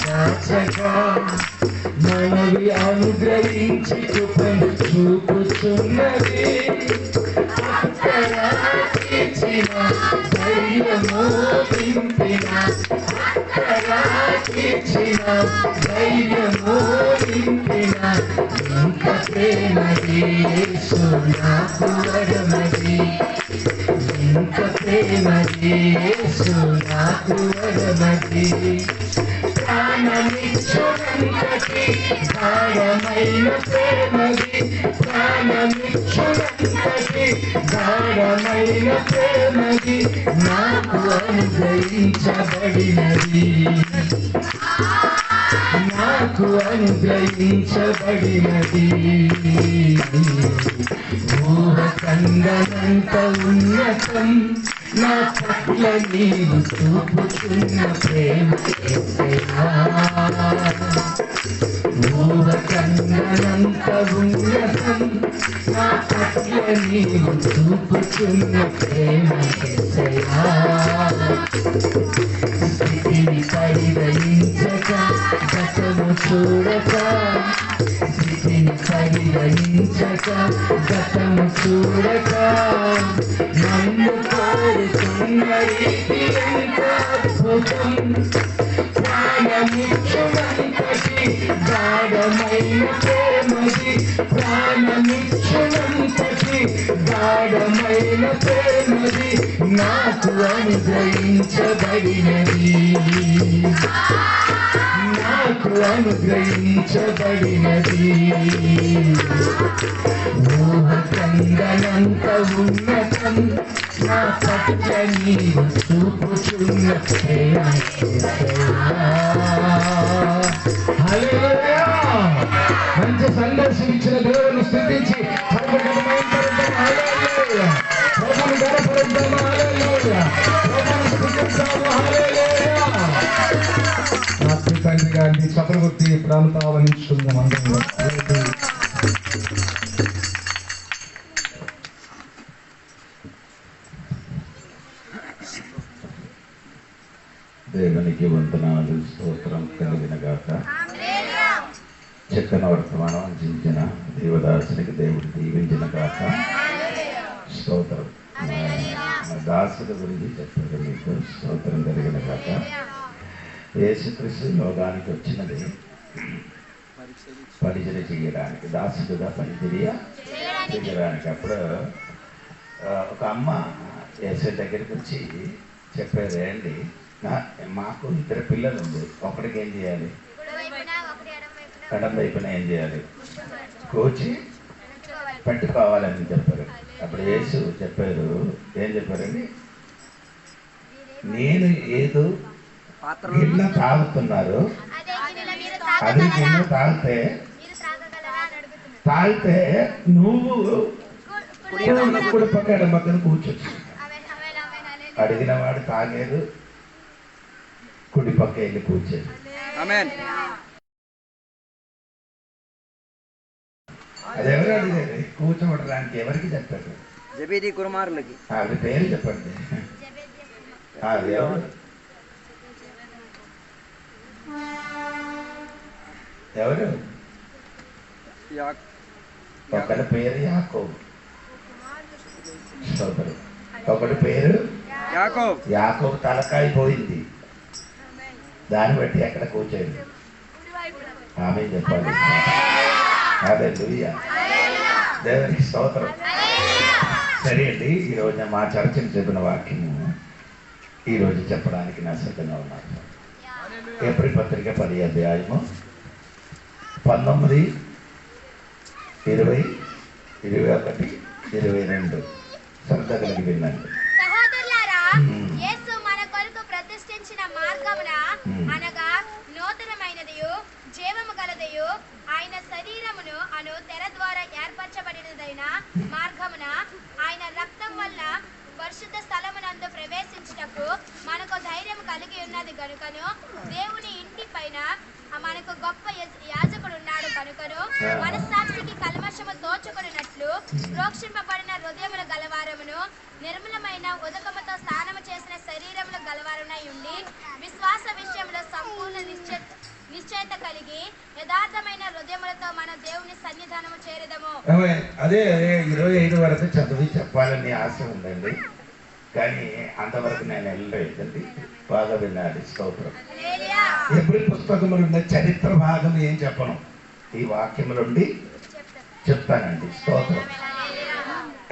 దాచగా మనవి అనుగ్రహించి కృపను చూపుతున్నది. అక్కరాకిచ్చిన ధైర్యము నింపిన అక్కరాకిచ్చిన ధైర్యము నింపిన ఇంత ప్రేమది యేసు నాకు వరమది. ఇంత ప్రేమది యేసు నాకు వరమది. ప్రాణమిచ్చునంతటి గాఢమైన ప్రేమది. ప్రాణమిచ్చునంతటి గాఢమైన ప్రేమది నాకు అనుగ్రహించబడినది. నాకు అనుగ్రహించబడినది. ఊహ కందనంత ఉన్నతం నా పట్ల నీవు చూపుతున్న ప్రేమ యేసయ్యా. ఊహ కందనంత ఉన్నతం నా పట్ల నీవు చూపుతున్న ప్రేమ యేసయ్యా. స్థితిని పరిగణించక గతము చూడక స్థితిని పరిగణించక గతము చూడక నన్ను కోరుతున్న రీతి ఎంత అద్భుతం. ప్రాణమిచ్చునంతటి గాఢమైన ప్రేమది. ప్రాణమిచ్చునంతటి గాఢమైన ప్రేమది నాకు అనుగ్రహించబడినది. నాకు అనుగ్రహించబడినది. ఊహ కందనంత ఉన్నతం నా పట్ల నీవు చూపుతున్న ప్రేమ హల్లెలూయా. మంచి సందర్శించిన దేవుని స్తుతించి ప్రభువుని గణపరుద్దాం. హల్లెలూయా. ప్రభువుని గణపరుద్దాం. హల్లెలూయా. ప్రభువుని స్తుతిద్దాం. హల్లెలూయా. నా తండ్రి గారిని చక్రవర్తి ప్రాంత ఆవరించుకుందాం అందరూ. దేవునికి వందనాలు స్తోత్రం కలిగిన గాక. చక్కని వర్తమానం అందించిన దేవదాసునికి దేవుడు దీవించిన గాక. స్తోత్రం. దాసుల గురించి చెప్పారు మీకు. స్తోత్రం కలిగిన గాక. యేసుక్రీస్తు లోకానికి వచ్చినది పరిచర్య చేయడానికి, దాసుడుగా పరిచర్య చేయడానికి. అప్పుడు ఒక అమ్మ యేసు దగ్గరికి వచ్చి చెప్పారు, ఏంటి మాకు 2 పిల్లలు ఉంది, ఒకటికి ఏం చేయాలి? ఎడం వైపున ఏం చేయాలి? కూర్చి పెట్టుకోవాలని చెప్పారు. అప్పుడు యేసు చెప్పారు, ఏం చెప్పారండి? నేను ఏదో గిన్నె తాగుతున్నారు, అది గిన్నె తాగితే నువ్వు కుడి పక్క ఎడం పక్కన కూర్చొచ్చు. అడిగిన వాడు తాగేది, కుడి పక్క వెళ్ళి కూర్చోదు. అదెవరు అడిగారు కూర్చోబడడానికి? ఎవరికి చెప్పారు? జెబెదీ కుమారులకి. ఆవిడ పేరు చెప్పండి. అది ఎవరు? ఎవరు? ఒకరి పేరు యాకోబు, ఒకటి పేరు యాకోబు. తలకాయ పోయింది, దాన్ని బట్టి ఎక్కడ కూర్చోండి ఆమె చెప్పాలి. హల్లెలూయా. దేవునికి స్తోత్రం. సరే అండి, ఈరోజు మా చర్చను చెప్పిన వాక్యము ఈరోజు చెప్పడానికి నా సిద్ధంగా ఉన్నాను. ఏప్రిల్ పత్రిక 10వ అధ్యాయము 19, 20, 21, 22 శ్రద్ధ కలిగి వినండి. యేసు మన కొరకు ప్రతిష్ఠించిన మార్గమున అనగా నూతనమైనదియు జీవము గలదియు ఆయన శరీరమును అను తెర ద్వారా ఏర్పరచబడినదైన మార్గమున ఆయన రక్తం వల్ల పరిశుద్ధ స్థలమునందు ప్రవేశించుటకు మనకు ధైర్యం కలిగి ఉన్నది గనుకను, దేవుని ఇంటి పైన మనకు గొప్ప యాజకుడు ఉన్నాడు కనుకను, మనస్సాక్షికి కల్మషము దోచుకున్నట్లు ప్రోక్షింపబడిన హృదయముల గలవారమును నిర్మలమైన ఉదకముతో స్నానము చేసిన శరీరముల గలవారునై ఉండి విశ్వాస విషయంలో సంపూర్ణ నిశ్చయ నిశ్చయత కలిగి యథార్థమైన హృదయములతో మన దేవుని సన్నిధానము చేరదము. అదే 25 వరకు చదివి చెప్పాలని ఆశ ఉందండి, కానీ అంతవరకు నేను వెళ్ళలేదండి. బాగా వినాలి. స్తోత్రం. ఎప్పుడు పుస్తకములు ఉన్న చరిత్ర భాగం ఏం చెప్పను, ఈ వాక్యములుండి చెప్తానండి. స్తోత్రం.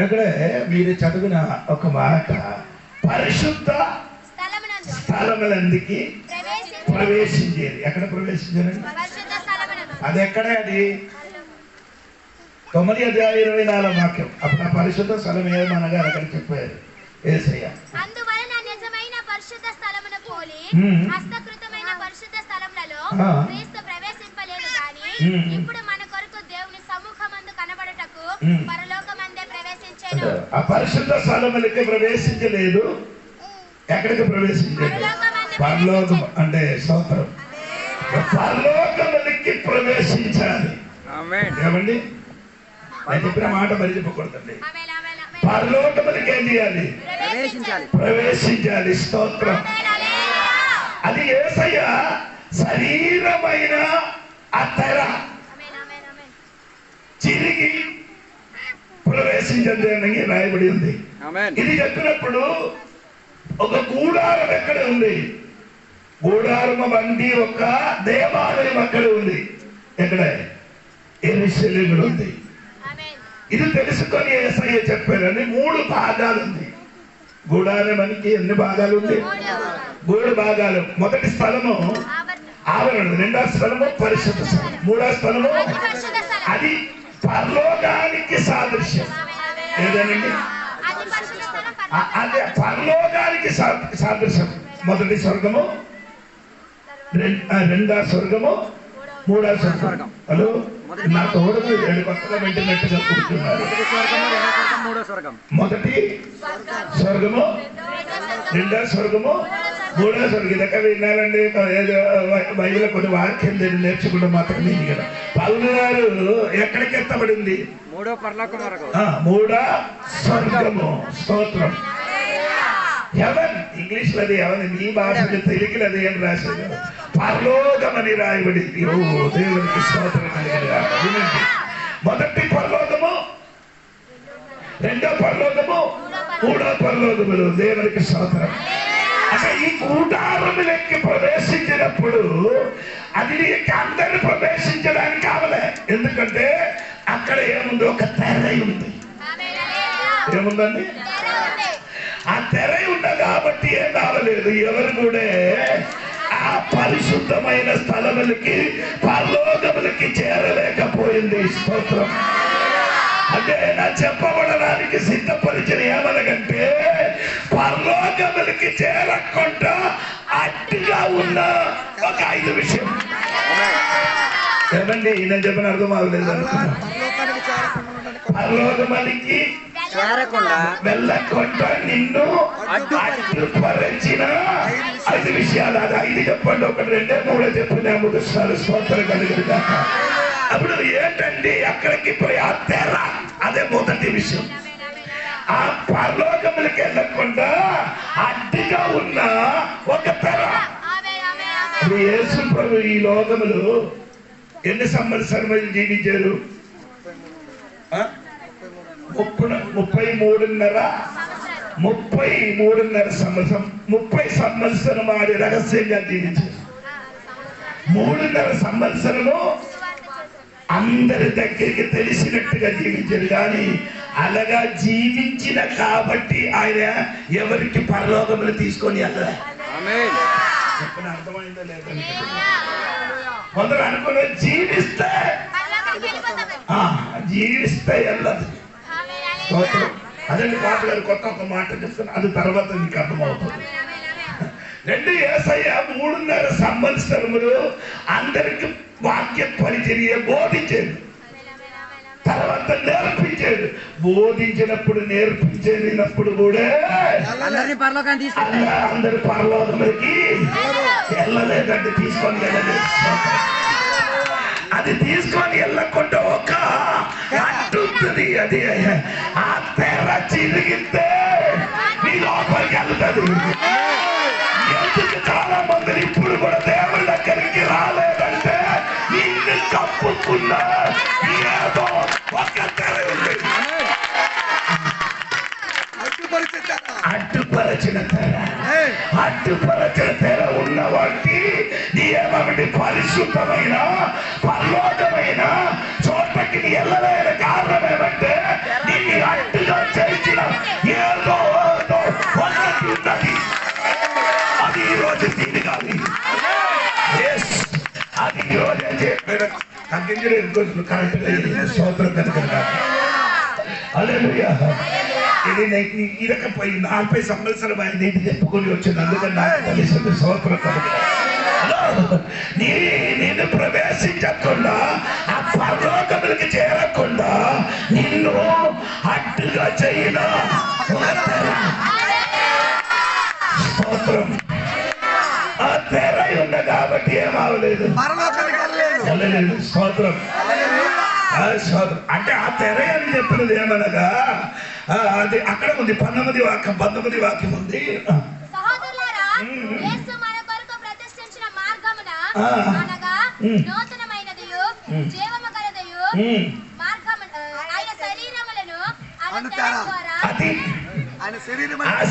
ఇక్కడ మీరు చదివిన ఒక మాట, పరిశుద్ధ స్థలములందుకి ప్రవేశించేది. ఎక్కడ ప్రవేశించారండి? అది ఎక్కడ? అది 9:24 వాక్యం. అప్పుడు ఆ పరిశుద్ధ స్థలం ఏమనగా అక్కడ చెప్పారు యేసయ్య. అందువలన నిజమైన పరిశుద్ధ స్థలమును పోలి హస్తకృతమైన పరిశుద్ధ స్థలములలో క్రీస్తు ప్రవేశింపలేదు గాని ఇప్పుడు మన కొరకు దేవుని సముఖమందు కనబడుటకు పరలోకమందే ప్రవేశించెను. ఆ పరిశుద్ధ స్థలములకి ప్రవేశించలేదు. ఎక్కడికి ప్రవేశించలేదు? పరలోకం. అంటే స్తోత్రం. పరలోకములకి ప్రవేశించాలి. ఏమండి? నేను చెప్పిన మాట మరిచిపోకూడదండి. పరలోకములకి ఏం చేయాలి? ప్రవేశించాలి. స్తోత్రం. అది యేసయ్య శరీరమైన ఆ తెర చిరిగి ప్రవేశించండి రాయబడి ఉంది. ఇది చెప్పినప్పుడు ఒక గూడారం ఎక్కడ ఉంది? గూడారం వంటి ఒక దేవాలయం అక్కడ ఉంది. ఎక్కడ? యెరూషలేములో ఉంది. ఇది తెలుసుకొని యేసయ్య చెప్పారని 3 భాగాలు ఉంది. గూడారానికి ఎన్ని భాగాలు ఉంది? 3 భాగాలు. మొదటి స్థలము ఆవరణ, రెండో స్థలము పరిశుద్ధ స్థలం, మూడో స్థలము అది పరలోకానికి సాదృశ్యం. ఏదేనండి? అదే పరలోకానికి సాదృశ్యం. మొదటి స్వర్గము, రెండో స్వర్గము, మూడో స్వర్గం. హలో, నా తోడుగా 7 కొత్తగా వెంటనట్టుగా కూర్చున్నారు. మొదటి స్వర్గము, రెండో స్వర్గము, మూడో స్వర్గం. ఇదొక విన్నారండి. బైబిల్ కొన్ని వాక్యం నేర్చుకుంటే మాత్రం నేను కదా. పౌలు గారు ఎక్కడికి ఎత్తబడింది? మూడో స్వర్గము. స్తోత్రం. హెవెన్ ఇంగ్లీష్ లో అది హెవెన్, ఈ భాషలో తెలుగులో అది ఏం రాశారు? పరలోకమని రాయబడింది. ఓ దేవునికి స్తోత్రం కలిగిన. వినండి, మొదటి పరలోకము, రెండో పరలోకము, మూడో పరలోకములు. దేవునికి స్తోత్రం. అంటే ఈ కూటారములకి ప్రవేశించినప్పుడు అది అందరిని ప్రవేశించడానికి కావలే. ఎందుకంటే అక్కడ ఏముంది? ఒక తెర ఉంది. ఏముందండి? ఆ తెర ఉంది కాబట్టి ఏం కావలేదు. ఎవరు కూడా ఆ పరిశుద్ధమైన స్థలములకి, పరలోకములకి చేరలేకపోయింది. స్తోత్రం. అంటే నా చెప్పబడడానికి సిద్ధపరిచిన ఏమనగంటే పరలోకములకి చేరకుండా అట్టిగా ఉన్న ఒక 5 విషయం. ఏమండి నేను చెప్పిన అర్థం అవ్వలేదు. పరలోకములకి వెళ్ళకుండా నిన్ను అడ్డుపరిచిన 5 విషయాలు. అది 5 చెప్పండి. 1, 2, 3 చెప్పిన 3 సార్లు స్తోత్రం కలిగిన. అప్పుడు ఏంటండి? అక్కడికి పోయి ఆ తెర, అదే మొదటి విషయం. ఆ పరలోకములకి వెళ్ళకుండా అడ్డుగా ఉన్న ఒక తెర. యేసు ప్రభు ఈ లోకములు ఎన్ని సంవత్సరాలు జీవించారు? 33.5 సంవత్సరం. 30 సంవత్సరం ఆడి రహస్యంగా జీవించారు. 3.5 సంవత్సరము అందరి దగ్గరికి తెలిసినట్టుగా జీవించారు. కానీ అలాగా జీవించిన కాబట్టి ఆయన ఎవరికి పరలోకములు తీసుకొని వెళ్ళలే. అర్థమైందో లేదో? కొందరు అనుకున్న జీవిస్తే వెళ్ళదు. అదండి పాప గారు కొత్త ఒక మాట చెప్తాను, అది తర్వాత నీకు అర్థమవుతుంది. 2 యేసయ్య 3.5 సంవత్సరములు అందరికి వాక్య పరిచర్య బోధించాడు. తర్వాత నేర్పించాడు. బోధించినప్పుడు నేర్పించినప్పుడు కూడా అందరు పరలోకములకి వెళ్ళలేదండి. తీసుకొని వెళ్ళలేదు. అది తీసుకొని వెళ్ళకుండా ఒక అడ్డుంటుంది. అది ఆ తెర చిరిగితే నీ లోపలికి వెళ్తుంది. ఎందుకు చాలా మంది ఇప్పుడు కూడా దేవుడి దగ్గరికి రాలేదంటే కప్పుకున్న ఏదో ఒక తెర ఉంది. అడ్డుపరచిన తెర, అడ్డుపరచిన తెర ఉన్న వాటి నియమటి పరిశుద్ధమైన పరలోకమైన చోటకి వెళ్ళలేని కారణం ఏమంటే నీ అడ్డుగా చేసిన ఏదో ఒకటి ఉన్నది. అది ఈరోజు దీని కాదు, అది ఈరోజు తగ్గించడం కరెక్ట్గా స్తోత్రం కనుక ఇది ఇరకపోయి 40 సంవత్సరం ఆయన ఇంటి చెప్పుకొని వచ్చింది. అందుకని నాకు తెలిసింది స్తోత్రం కనుక నేను ప్రవేశించకుండా ఆ పరలోకములకి చేరకుండా నిన్ను అడ్డుగా చేయన స్తోత్రం. ఆ తెర ఉంది కాబట్టి ఏమవలేదు, స్తోత్రం. అంటే ఆ తెర అని చెప్పినది ఏమనగా అది అక్కడ ఉంది 19 వాక్యం ఉంది.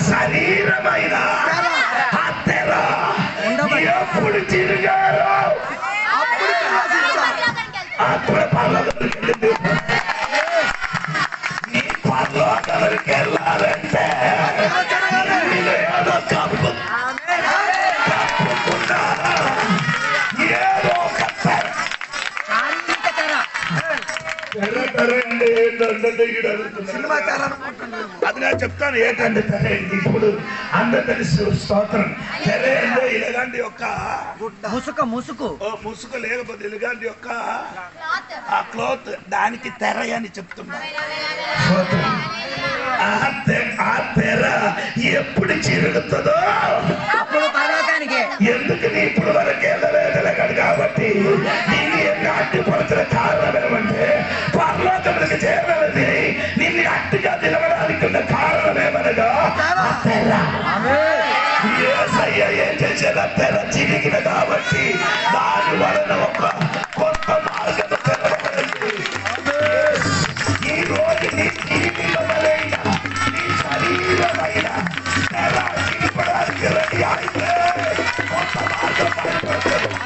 శరీరమైన ఆ తెర ఎప్పుడు తిరిగారో అప్పుడు పర్లోకానికి నీ పర్లోకానికి వెళ్ళాలంటే ఏదో కప్పుకున్నా ఏదో ఒక అది నేను చెప్తాను ఏంటంటే తెర ఇప్పుడు అందరు తెలుసు స్తోత్రం. తెర ఏందో ఇలాంటి యొక్క ముసుగు లేకపోతే ఇలాంటి యొక్క ఆ క్లాత్ దానికి తెర అని చెప్తున్నా. ఆ తెర ఎప్పుడు చిరుగుతుందో ఎందుకు నీ ఇప్పుడు వరకు వెళ్ళలేదు కాబట్టి నిన్ను ఎన్ని అడ్డుపడుతున్న కారణం ఏమంటే పరలోకములకు చేరలేదు. నిన్ను అడ్డుగా నిలవడానికి ఉన్న కారణం ఏమనగా తెర. యేసయ్య ఏం చేసేది? తెర చిరిగిన కాబట్టి దాని వలన ఒక కొత్త మార్గం తెరవబడింది. ఈ రోజు నీ జీవితమైన నీ శరీరమైన తెర చిరిపడానికి రెడీ అయితే కొత్త మార్గం పడిపోతుంది.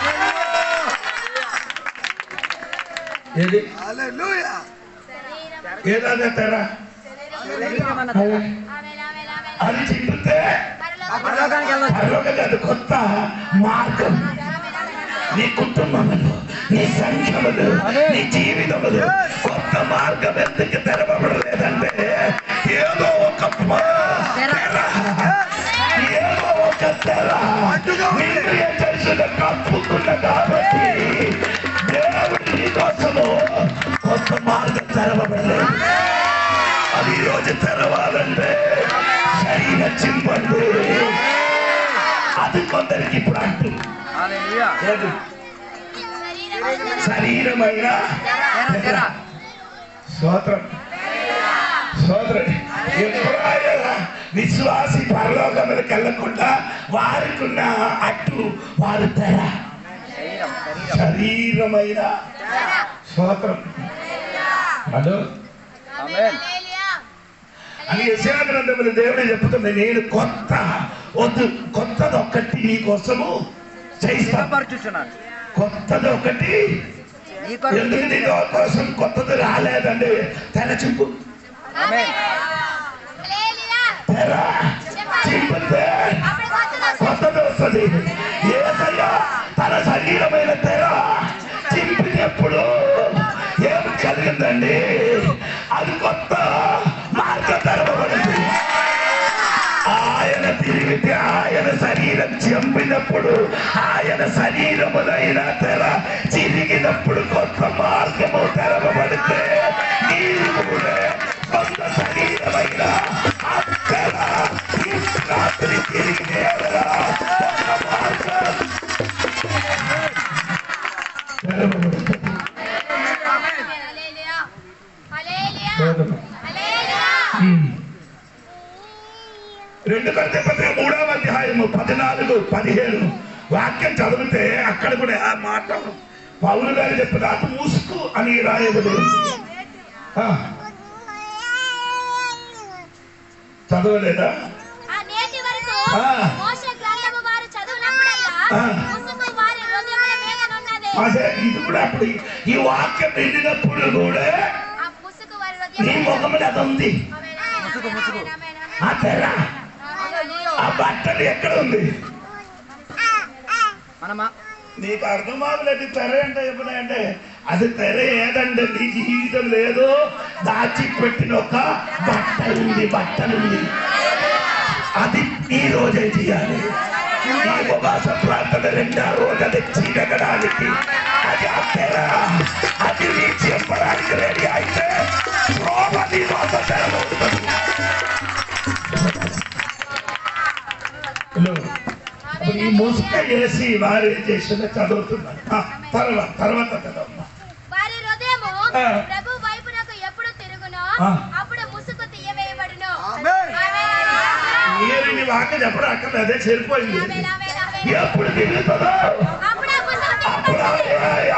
ఏదైనా తెర అది చింపితే పరలోకానికి కొత్త మార్గం నీ కుటుంబములు, నీ సంఖ్యములు, నీ జీవితములు కొత్త మార్గం ఎందుకు తెరవబడలేదంటే ఏదో ఒక తెర నిన్ను చేసిన కప్పుకున్న కాబట్టి దేవుడు నీ కోసము కొత్త మార్గం తెరవబడలేదు. అది ఈరోజు తెరవాలంటే శరీర చింపండి. అది కొందరికి ఇప్పుడు అంటూ శరీరమైన స్తోత్రం స్తోత్రం. ఎప్పుడైనా విశ్వాసి పరలోకములకు వెళ్ళకుండా వారికి ఉన్న అట్టు వారు తెర శరీరమైన స్తోత్రం. హలో అని యెషయా గ్రంథంలో దేవుడు చెప్తుంది, నేను కొత్తది ఒక్కటి నీ కోసము చేయిస్తాను. కొత్తది ఒకటి ఎందుకు నీ కోసం కొత్తది రాలేదండి. తెర చింపు, తెర చింపితే కొత్తది వస్తుంది. యేసయ్య తన శరీరమైన తెర చింపినప్పుడు ఏం కలిగిందండి? అది కొత్త మార్గం తెరవబడింది. ఆయన తిరిగితే ఆయన శరీరం చంపినప్పుడు ఆయన శరీరములైన తెర చిరిగినప్పుడు కొత్త మార్గము తెరవబడితే నీవు కూడా కొత్త శరీరమైన ఆ తెర రాత్రి తిరిగి కొత్త మార్గం తెరవబడుతుంది. రెండు కొరింథీ పత్రిక 3వ అధ్యాయము 14-15 వాక్యం చదివితే అక్కడ కూడా ఆ మాట పౌలు గారు చెప్పిన అటు ముసుకు అని రాయబడి చదవలేదా? అదే ఇది కూడా అప్పుడు ఈ వాక్యం వెళ్ళినప్పుడు కూడా నీ ముఖములు అది ఉంది. ఆ తెర ఆ బట్టలు ఎక్కడ ఉంది? నీకు అర్థమావులేదు తెర అంటే ఎప్పుడంటే అది తెర ఏదంటే నీ జీవితం లేదో దాచి పెట్టిన ఒక బట్టలుంది. అది ఈ రోజే చేయాలి. ఈ ఉపవాస ప్రార్థన 2వ రోజు అది చీకడానికి అది ఆ తెర అది నీ చెప్పడానికి రెడీ అయితే నీ వద్ద తెరవుతుంది. ఈ ముసుక వేసి వారు ఏం చేసిందో చదువుతున్నారు. తర్వాత చదవమ్మా. వారి హృదయము ప్రభు వైపునకు ఎప్పుడు తిరుగునో అప్పుడు ముసుగు తీయవేయబడును. మీరు నీ వాక్య చెప్పడం అక్కడ అదే సరిపోయింది. ఎప్పుడు తిరుగుతుందో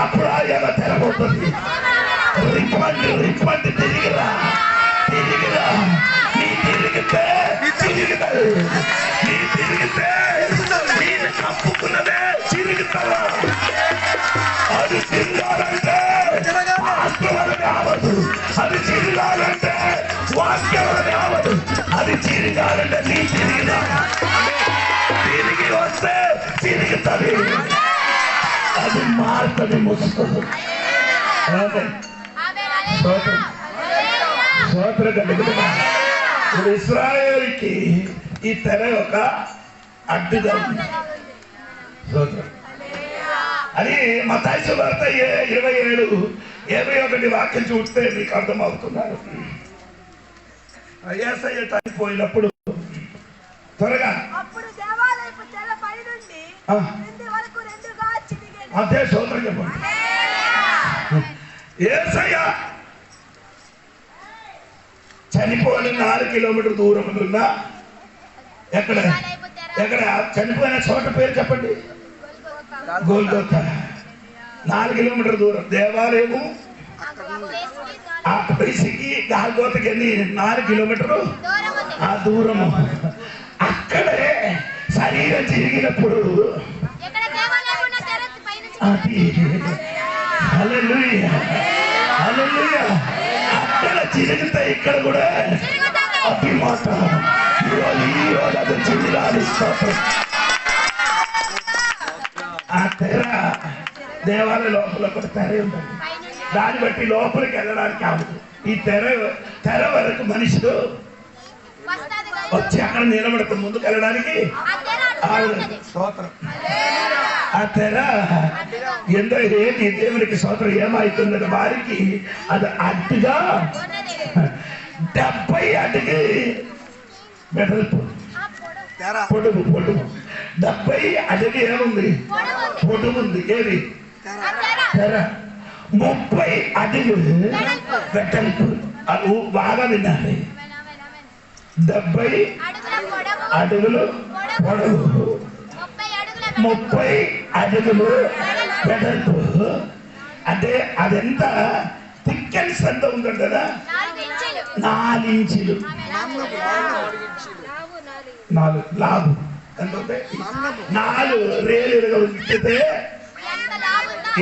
అప్పుడు ఎలా తెరబోతుంది. రిప్పండి తిరిగిరా నీ తిరిగితే నేను కప్పుకున్నదే తిరుగుతావా? అది తిరగాలంటే వాస్తవాలని అవదు. అది తిరగాలంటే వాక్యాలని అవదు. అది తిరగాలంటే నీ తిరిగినా తిరిగి వస్తే తిరుగుతుంది. అది మారుతుంది ముసుకుతుంది. సోదర కలుగుతున్నా ఇప్పుడు ఇశ్రాయేలుకి ఈ తెర ఒక అడ్డుగా ఉంది. అది మత్తయి సువార్త 27:21 వాక్యం చూస్తే మీకు అర్థమవుతున్నారు. యేసయ్య చనిపోయినప్పుడు త్వరగా అదే సోదరం చెప్పండి. యేసయ్య చనిపోయిన 4 కిలోమీటర్ దూరం ఉన్నా ఎక్కడ చనిపోయిన చోట పేరు చెప్పండి. గోల్గోతా. 4 కిలోమీటర్ దూరం దేవాలయము. ఆ ప్లేస్కి గాల్గోతకి ఎన్ని 4 కిలోమీటర్లు ఆ దూరము. అక్కడే శరీరం చిరిగినప్పుడు అది హల్లెలూయా హల్లెలూయా అక్కడ చిరిగితే ఇక్కడ కూడా అది మాట అది చిరిగాలి. ఆ తెర దేవాలయ లోపల ఒక తెర ఉంటుంది. దాన్ని బట్టి లోపలికి వెళ్ళడానికి అవ్వదు. ఈ తెర వరకు మనుషులు వచ్చి అక్కడ నిలబడతారు. ముందుకు వెళ్ళడానికి స్తోత్రం. ఆ తెర ఎంతో ఏంటి దేవునికి స్తోత్రం ఏమవుతున్నది వారికి అది అడ్డుగా 70 అడుగు వెడల్పు పొడుగు 70 అడుగు ఏముంది పొడుగు ఉంది. ఏది తెర 30 అడుగులు వెడల్పు. అది బాగా వినాలి. 70 అడుగులు పొడవు 30 అడుగులు వెడల్పు. అంటే అదెంత థిక్నెస్ ఎంత ఉందంట కదా 4 ఇంచులు. 4 లాభం ఎంత ఉంటాయి? 4 రేలుగా ఉంచితే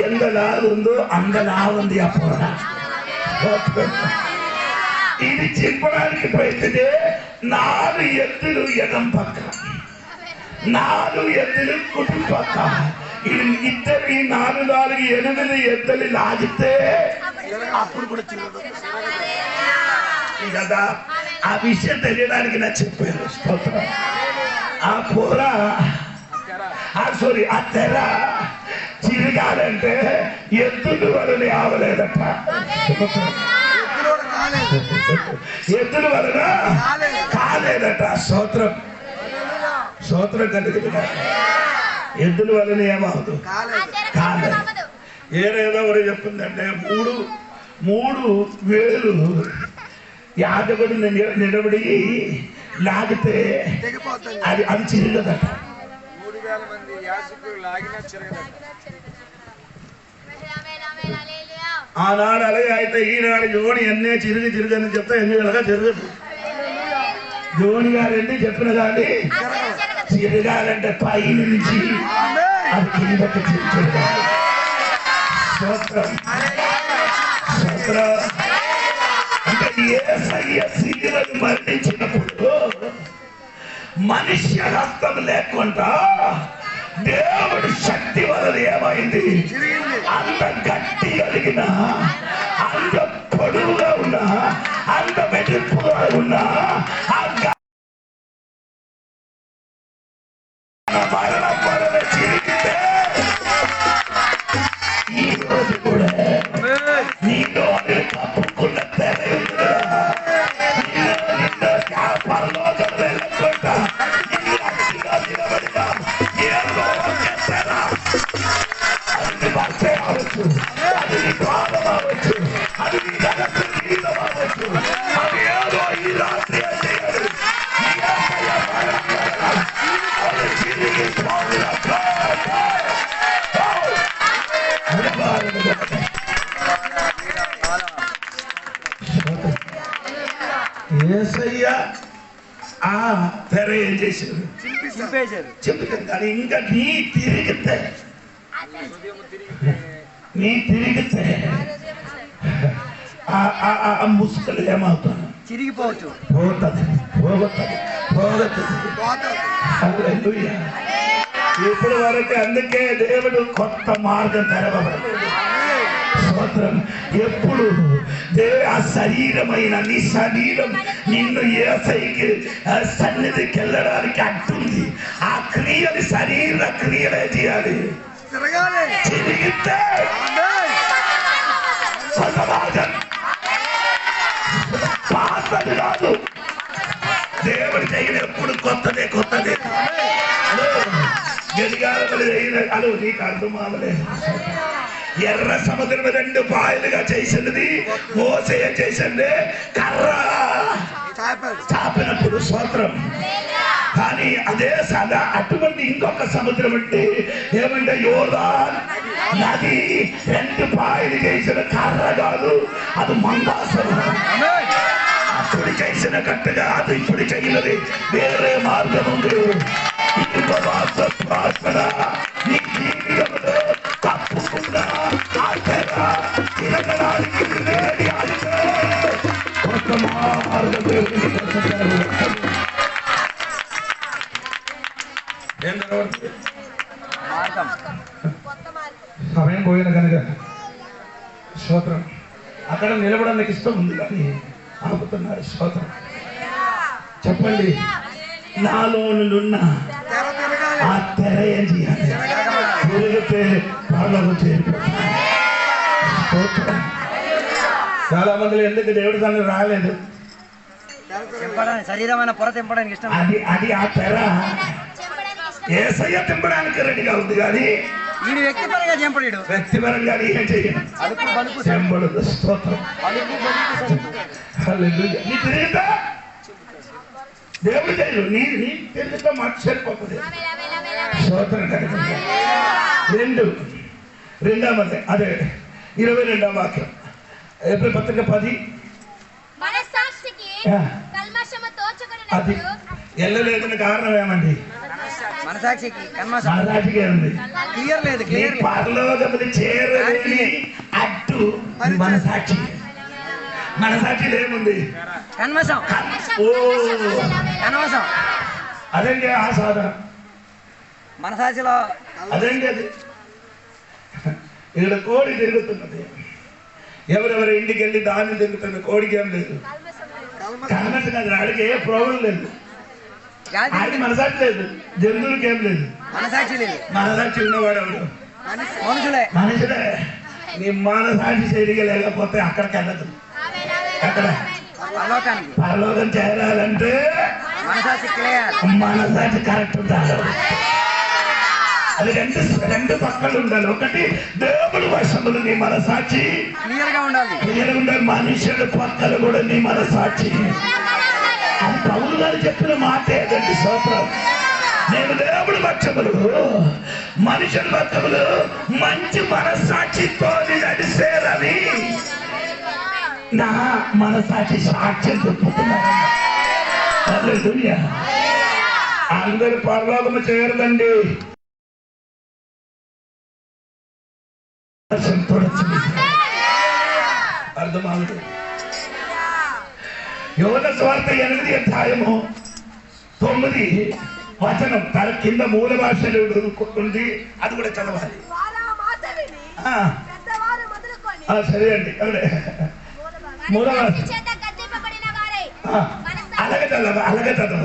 ఎంత లాభం ఉందో అంత లాభం ఉంది. ఆ పొర ఇది చింపడానికి ప్రయత్నితే 4 ఎత్తులు ఎడం పక్క 4 ఎత్తులు కుటుంబ పక్క. ఇద్దరు 4 8 ఎత్తులు లాగితే అప్పుడు కూడా కదా. ఆ విషయం తెలియడానికి నాకు చెప్పారు. ఆ పొర ఆ తెర చిరిగాలంటే ఎత్తులు వలన ఆవలేదట. ఎత్తుల వలన కాలేదట. స్తోత్రం కలుగుతుంది. ఎద్దుల వలన ఏమవుతుంది? కాలేదు. ఏదో ఒకటి చెప్తుందంటే 3 వేలు యాదగుడు నిలబడి లాగితే అది చిరగదట. ఆనాడు అలాగే అయితే ఈనాడు జోని ఎన్నే తిరుగని చెప్తా ఎన్నికలుగా తిరగదు. జోని గారు ఎన్ని చెప్పిన కానీ తిరగాలంటే పై నుంచి అది కిందకి తిరగాలి. అంటే యేసయ్య శిలువను మరణించినప్పుడు మనుష్య హస్తం లేకుండా దేవుడి శక్తి వలన ఏమైంది? అంత గట్టి కలిగిన, అంత పొడువుగా ఉన్న, అంత వెడల్పుగా ఉన్న మరణం వలన చిరిగితే ఈ రోజు కూడా నీలో కప్పుకున్న తెర పరలోకం వెళ్ళకుండా నిలబడినా ఏదో తెర, అది భర్త అవచ్చు, అది నీ ప్రాణం అవచ్చు, అది నీ జగత్తు జీవితం అవచ్చు, అది ఏదో ఈ రాత్రి అంటే యేసయ్య ఆ తెర ఏం చేశారు? చెప్తాను. కానీ ఇంకా నీ తిరిగితే ఆ ముసుకలు ఏమవుతాను? చిరిగిపోవచ్చు, పోతుంది. ఇప్పుడు వరకు అందుకే దేవుడు కొత్త మార్గం తెరవబడలేదు. స్తోత్రం. ఎప్పుడు ఆ శరీరమైన నీ శరీరం నిన్ను యేసయ్యకి సన్నిధికి వెళ్ళడానికి అంటుంది. ఆ క్రియలు శరీర క్రియలే చేయాలి. తిరిగితే పాతది రాదు. దేవుడు చేయని ఎప్పుడు కొత్తదే. గడిగారములు అలు నీకు అర్థమావలేదు. ఎర్ర సముద్రం 2 పాయలుగా చేసినది మోసే చేసింది కర్ర చాపినప్పుడు. స్తోత్రం. కానీ అదే సదా అటువంటి ఇంకొక సముద్రం అంటే ఏమంటే యోర్దాన్ నది 2 పాయలు చేసిన కర్ర కాదు, అది మందాసనం. అప్పుడు చేసిన కట్టగా అది ఇప్పుడు చేయనది వేరే మార్గం ఉంది. నీ జీవితంలో తప్పకుండా తిరగడానికి కొత్త మార్గం సమయం పోయిన కనుక స్తోత్రం. అక్కడ నిలబడడానికి ఇష్టం ఉంది కానీ ఆపుతున్నారు. స్తోత్రం. చెప్పండి, నాలో ఉన్న ఆ తెర ఏం చేయాలి? తిరిగితే వాళ్ళకు చేరిపోతారు. చాలా మంది ఎందుకు దేవుడి దాన్ని రాలేదు? శరీరమైన పొర తెంపడానికి ఇష్టం. అది ఆ తెర యేసయ్య తెంపడానికి రెడీగా ఉంది కానీ వీడు వ్యక్తిపరంగా చెంపడు. వ్యక్తిపరంగా ఏం చెయ్యడు? చెంపడు. స్తోత్రం. హల్లెలూయా. నీ తిరిగితే దేవుడు చేయడు. నీ తిరిగితే మాట సరిపోతుంది. స్తోత్రం. రెండవది అదే 22వ వాక్యం ఏప్రిల్ పత్రిక 10. అది వెళ్ళలేదని కారణం ఏమండి? మనసాక్షికి ఉంది. క్లియర్ లేదు. పరలోకములు చేరలేని అడ్డు మనసాక్షి. మనసాక్షిలో ఏముంది? కన్మసం. అదండి ఆ సాధన. మనసాక్షిలో అదండి అది. ఇక్కడ కోడి తిరుగుతున్నది. ఎవరెవరి ఇంటికి వెళ్ళి దాన్ని తిరుగుతున్న కోడికి ఏం లేదు. కన్మసం కాదు. ఆడికి ఏ ప్రాబ్లం లేదు. ఆడికి మనసాక్షి లేదు. జంతువులకి ఏం లేదు. మనసాక్షి లేదు. మనసాక్షి ఉన్నవాడు ఎవడు? మనుషులే. నీ మనసాక్షి సరిగా లేకపోతే అక్కడికి వెళ్ళదు. ఎక్కడ? పరలోకం చేరాలంటే మనసాక్షి కరెక్ట్ ఉండాలి. అది రెండు పక్కలు ఉండాలి. ఒకటి దేవుడి వశములు నీ మనసాక్షి క్లియర్ గా ఉండాలి. మనుషుల పక్కలు కూడా నీ మనసాక్షి. అది పౌలు గారు చెప్పిన మాట ఏదండి? స్తోత్రం. నేను దేవుడి పక్షములు మనుషుల పక్షములు మంచి మనస్సాక్షితో నడిసేరని నా మనసాక్షి సాక్ష్యం చెప్పుతున్నాను. హల్లెలూయా. అందరు పరలోకము చేయరదండి. అర్థమవుతుంది. యోహాను సువార్త 8వ అధ్యాయము 9వ వచనం తన కింద మూల భాషలు ఉంది, అది కూడా చదవాలి. సరే అండి, మూల భాష అలాగే చదవ, అలాగే చదవ.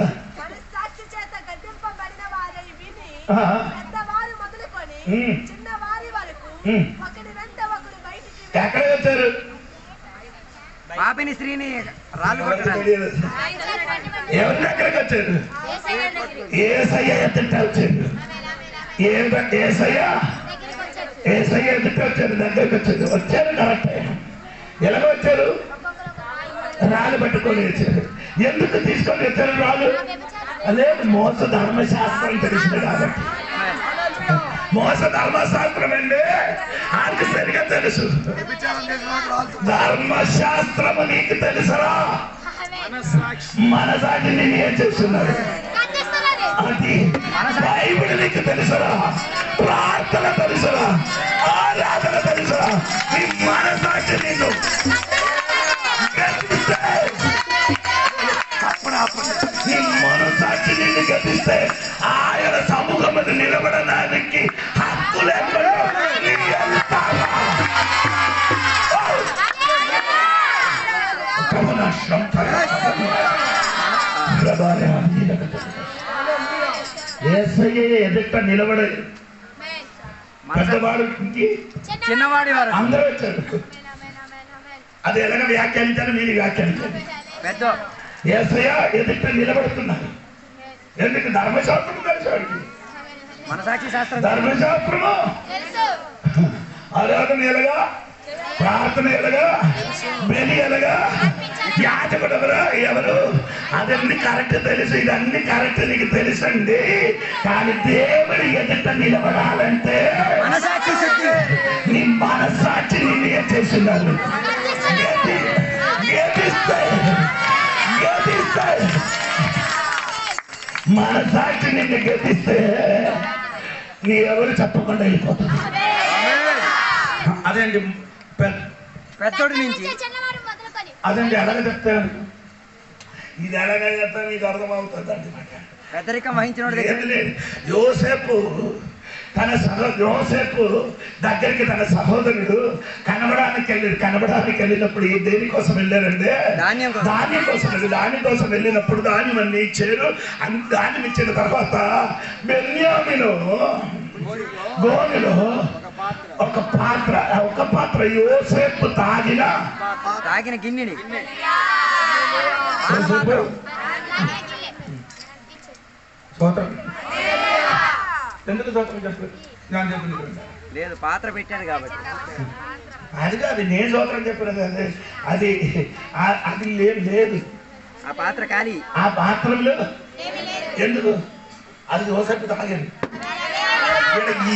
ఎక్కడ వచ్చారు? పాపిని స్త్రీని రాళ్ళు ఎవరి దగ్గరకు వచ్చారు? యేసయ్య ఎదుట వచ్చారు. యేసయ్య ఎదుట వచ్చారు, దగ్గరకు వచ్చారు. వచ్చారు కరెక్టే. ఎలాగ వచ్చారు? రాళ్ళు పట్టుకొని వచ్చారు. ఎందుకు తీసుకొని వచ్చారు రాళ్ళు? అదే మోస ధర్మశాస్త్రం తెలిసింది కాబట్టి. మోస ధర్మశాస్త్రం అండి ఆయనకు సరిగా తెలుసు. ధర్మశాస్త్రము నీకు తెలుసరా? మనసాక్షి నేను ఏం చేస్తున్నారు? అది బైబిల్ నీకు తెలుసరా? ప్రార్థన తెలుసరా? ఆరాధన తెలుసరా? నీ మనసాక్షి నిన్ను నీ మనసాక్షి నిన్ను గతిస్తే ఆయన సముఖమును నిలబడడానికి హక్కు లేకుండా నీ వెళ్తావా? ఎదుట నిలబడే పెద్దవాడు చిన్నవాడి వారు అందరూ వచ్చారు. అది ఎలాగ వ్యాఖ్యానించాలి? మీరు వ్యాఖ్యానించండి. పెద్ద యేసయ్య ఎదుట నిలబడుతున్నారు. ఎందుకు? ధర్మశాస్త్రం తెలుసు వాడికి. మనసాక్షి శాస్త్రం, ధర్మశాస్త్రము, ఆరాధన ఎలాగా, ప్రార్థన ఎలాగా, బలి ఎలాగా, యాజకుడు ఎవరు, అదన్నీ కరెక్ట్ తెలుసు. ఇదన్నీ కరెక్ట్ నీకు తెలుసండి. కానీ దేవుడి ఎదుట నిలబడాలంటే నీ మనసాక్షి నిన్ను ఏం చేస్తున్నారు? మనసాక్షి నిన్ను గెలిస్తే నీ ఎవరు చెప్పకుండా వెళ్ళిపోతుంది. అదేండి పెద్దోడి నుంచి అదండి ఎలాగ చెప్తాను. ఇది ఎలాగ చెప్తా నీకు అర్థమవుతుంది అండి. పెద్దరికం వహించిన యోసేపు దగ్గరికి తన సహోదరుడు కనబడానికి వెళ్ళినప్పుడు దేనికోసం వెళ్ళారంటే ధాన్యం కోసం వెళ్ళినప్పుడు ధాన్యం అన్ని ఇచ్చారు. ధాన్యం ఇచ్చిన తర్వాత బెన్యామీను గోనెలో ఒక పాత్ర యోసేపు తాగిన గిన్నెని ఎందుకు స్తోత్రం చెప్పు? లేదు, పాత్ర పెట్టాడు కాబట్టి. అది కాదు, నేను స్తోత్రం చెప్పినది. అది అది లేదు. ఆ పాత్ర ఖాళీ. ఆ పాత్రలో ఎందుకు? అది యోసేపు తాగాడు.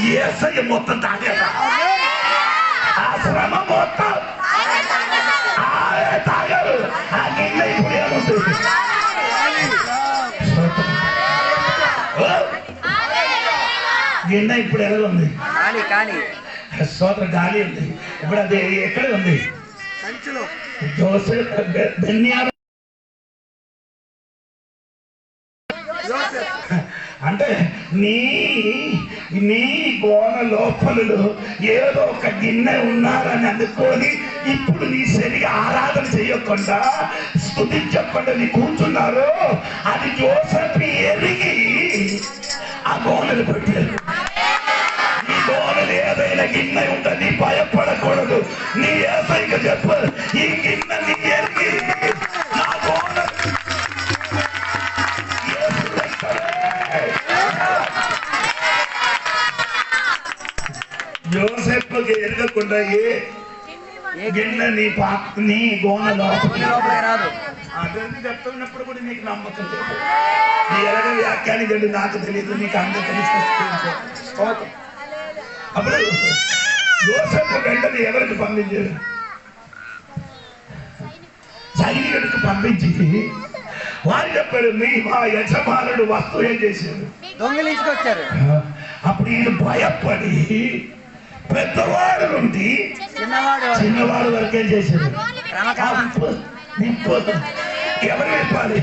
యేసయ్య మొత్తం తాగాడు. ఆ శ్రమ మొత్తం తాగారు. ఆ గిన్నె ఇప్పుడు ఏముంటుంది? గిన్నె ఇప్పుడు ఎలా ఉంది? స్తోత్ర గాలి ఉంది. ఇప్పుడు అది ఎక్కడ ఉంది? బెన్యామీను అంటే నీ గోన లోపలలో ఏదో ఒక గిన్నె ఉన్నారని అనుకొని ఇప్పుడు నీ సరిగా ఆరాధన చేయకుండా స్తుతించకుండా నీ కూర్చున్నారు. అది యోసేపు ఎరిగి ఆ గోనలు పెట్టారు. నీ గోనలు ఏదైనా గిన్నె ఉంటుంది, భయపడకూడదు. నీ యేసయ్యకు చెప్పు, ఈ గిన్నె నీ ఎరిగి నా గోన యోసేపుకి ఎరగకుండా గిన్నె నీ గోన లోపల రాదు. అదన్నీ చెప్తున్నప్పుడు కూడా నీకు నమ్మకం లేదు. నీ ఎలాగ వ్యాఖ్యానించండి నాకు తెలియదు, నీకు అందరూ తెలిస్తే అప్పుడు యోసేపు వెంటనే ఎవరికి పంపించారు? సైనికుడికి పంపించి వారు చెప్పారు, మా యజమానుడు వస్తువు ఏం చేశారు? దొంగిలించుకొచ్చారు. అప్పుడు ఈయన భయపడి పెద్దవాడు నుండి చిన్నవాడు వరకు ఏం చేశారు? ఎవరు చెప్పాలి?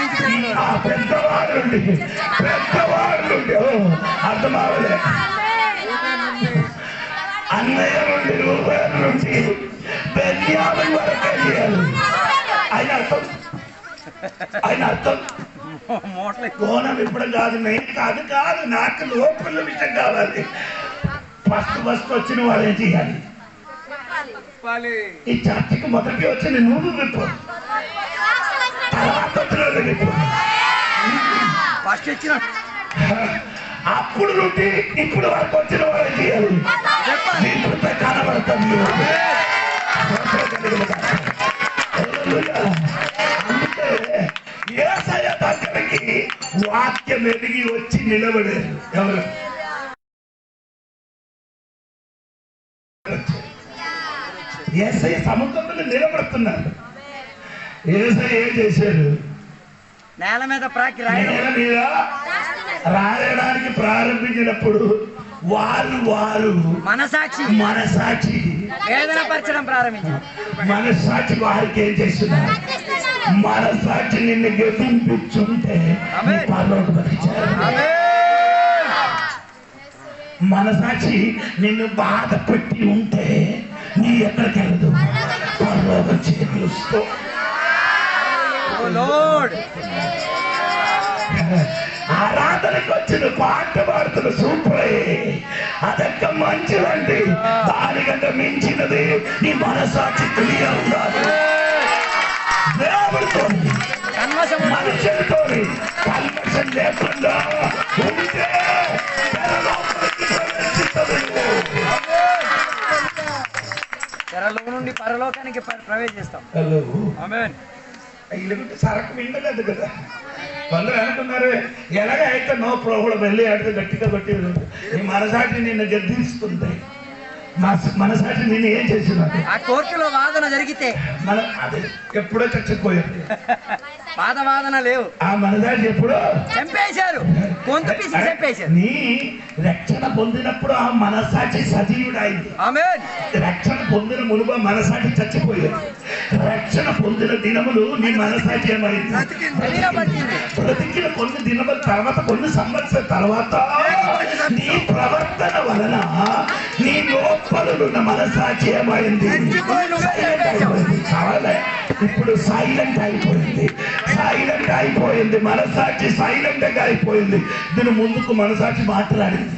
పెద్దవాడు నుండి అర్థమవలే, అన్నయ్య నుండి రూపాయల నుంచి బెన్యామిన్ వరకు చేయాలి. ఆయన అర్థం కోణం ఇప్పడం కాదు, నేను కాదు కాదు, నాకు లోపల విషయం కావాలి. ఫస్ట్ వచ్చిన వాళ్ళు ఏం చేయాలి? ఈ చర్చికి మొదటి వచ్చిన నువ్వు విప్పు, తర్వాత వచ్చిన విప్పు. ఫస్ట్ వచ్చిన అప్పుడు నుండి ఇప్పుడు వరకు వచ్చిన వాళ్ళు చేయాలి. ఇప్పుడు కనబడతాం. అందుకే యేసయ్య దగ్గరికి వాక్యం ఎదిగి వచ్చి నిలబడారు. ఎవరు? యేసయ్య సముద్రంలో నిలబడుతున్నారు. యేసయ్య ఏం చేశారు? నేల మీద నేల మీద రాయడానికి ప్రారంభించినప్పుడు వారు మనసాక్షి వేదన పరచడం ప్రారంభించారు. మనసాక్షి వారికి ఏం చేస్తున్నారు? మనసాక్షి నిన్ను గెలిపించుంటే పరలోకి బతికించారు. మనసాక్షి నిన్ను బాధ పెట్టి ఉంటే నీ ఎక్కడికి వెళ్ళదు, పరలోకం చేకూరుస్తూ. ఆరాధనకు వచ్చిన పాట పాడుతున్న సూపరే, అదొక్క మంచిదండి. దానికంటే మించినది నీ మనసాక్షి క్లియర్ ఉండాలి. దేవుడితో మనుషులతో కల్మషం లేకుండా ఉంటే తెరలో నుండి పరలోకానికి ప్రవేశిస్తాం. ఆమేన్. సరకు విండలేదు కదా. కొందరు అనుకున్నారు ఎలాగ అయితే నో ప్రోహుడు వెళ్ళి ఆడితే గట్టిగా కొట్టి నీ మనసాక్షి నిన్ను గద్దిస్తుంది. మనసాక్షి నిన్ను ఏం చేసినాడు? ఆ కోర్టులో వాదన జరిగితే మన అది ఎప్పుడో చచ్చిపోయింది. వాదన లేవు. ఆ మనసాక్షి ఎప్పుడో చంపేశారు, గొంతు పిసి చంపేశారు. నీ రక్షణ పొందినప్పుడు ఆ మనసాక్షి సజీవుడైంది. ఆమేన్. రక్షణ పొందిన మునుప మనసాక్షి చచ్చిపోయింది. రక్షణ పొందిన దినములు నీ మనసాక్షి ఏమైంది? బ్రతికిన కొన్ని దినముల తర్వాత, కొన్ని సంవత్సరాల తర్వాత నీ ప్రవర్తన వలన నీ లోపలున్న మనసాక్షి ఏమైంది? చాలా ఇప్పుడు సైలెంట్ అయిపోయింది. మనసాక్షి సైలెంట్ గా అయిపోయింది. దీని ముందుకు మనసాక్షి మాట్లాడింది.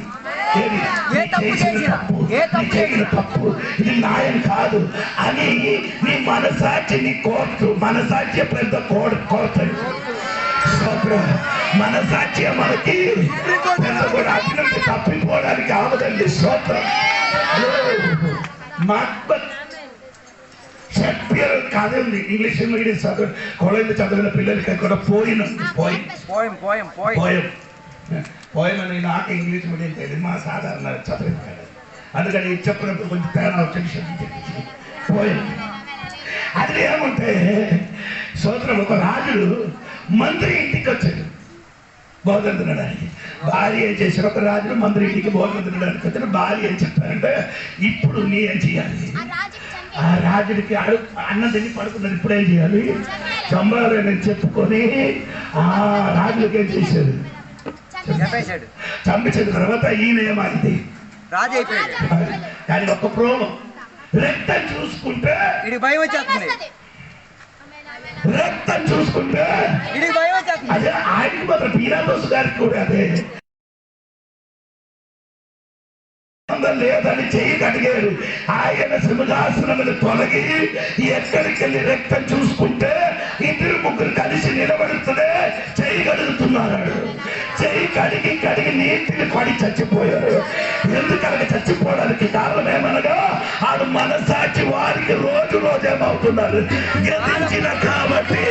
చేసిన తప్పు ఇది న్యాయం కాదు అని నీ మనసాక్షి, నీ కోర్టు మనసాక్షి పెద్ద కోర్టు. మనసాక్షి మనకి కూడా అగ్నికి తప్పిపోవడానికి ఆవదండి. స్తోత్రం. షేక్స్పియర్ కథ ఉంది, ఇంగ్లీష్ మీడియం కాలేజీలో చదివిన పిల్లలకి కూడా పోయిన పోయం అని నాకు ఇంగ్లీష్ మీడియం తెలియదు, మా సాధారణ చదివిన కదా. అందుకని చెప్పినప్పుడు కొంచెం తేడా వచ్చి పోయం. అది ఏమంటే సోదరం, ఒక రాజుడు మంత్రి ఇంటికి వచ్చాడు భోజనం తినడానికి. భార్య ఏం చేశారు? ఒక రాజుడు మంత్రి ఇంటికి భోజనం తినడానికి వచ్చాడు. భార్య ఏం చెప్పారంటే, ఇప్పుడు నీ ఏం చేయాలి? ఆ రాజుడికి అన్నం తిని పడుకున్నది, ఇప్పుడు ఏం చేయాలి? చంపాలని చెప్పుకొని ఆ రాజుడికి ఏం చేశాడు? చంపేసిన తర్వాత ఈయన ఏమైంది? రాజు అయిపోయాడు. కానీ ఒక ప్రోమం రక్తం చూసుకుంటే భయం వచ్చేస్తుంది. రక్తం చూసుకుంటే భయం వచ్చేస్తుంది. అదే ఆయనకి మాత్రం పీలాతోస్ గారికి కూడా అదే లేదని చెయ్యి కడిగారు. ఆయన సింహాసనములు తొలగి ఎక్కడికి వెళ్ళి రక్తం చూసుకుంటే ఇద్దరు ముగ్గురు కలిసి నిలబడుతుందే చెయ్యి కడుగుతున్నారు. చెయ్యి కడిగి నీటిని పడి చచ్చిపోయారు. ఎందుకని చచ్చిపోవడానికి కారణం ఏమనగా ఆడు మనసాక్షి వారికి రోజు ఏమవుతున్నారు? గతించిన కాబట్టి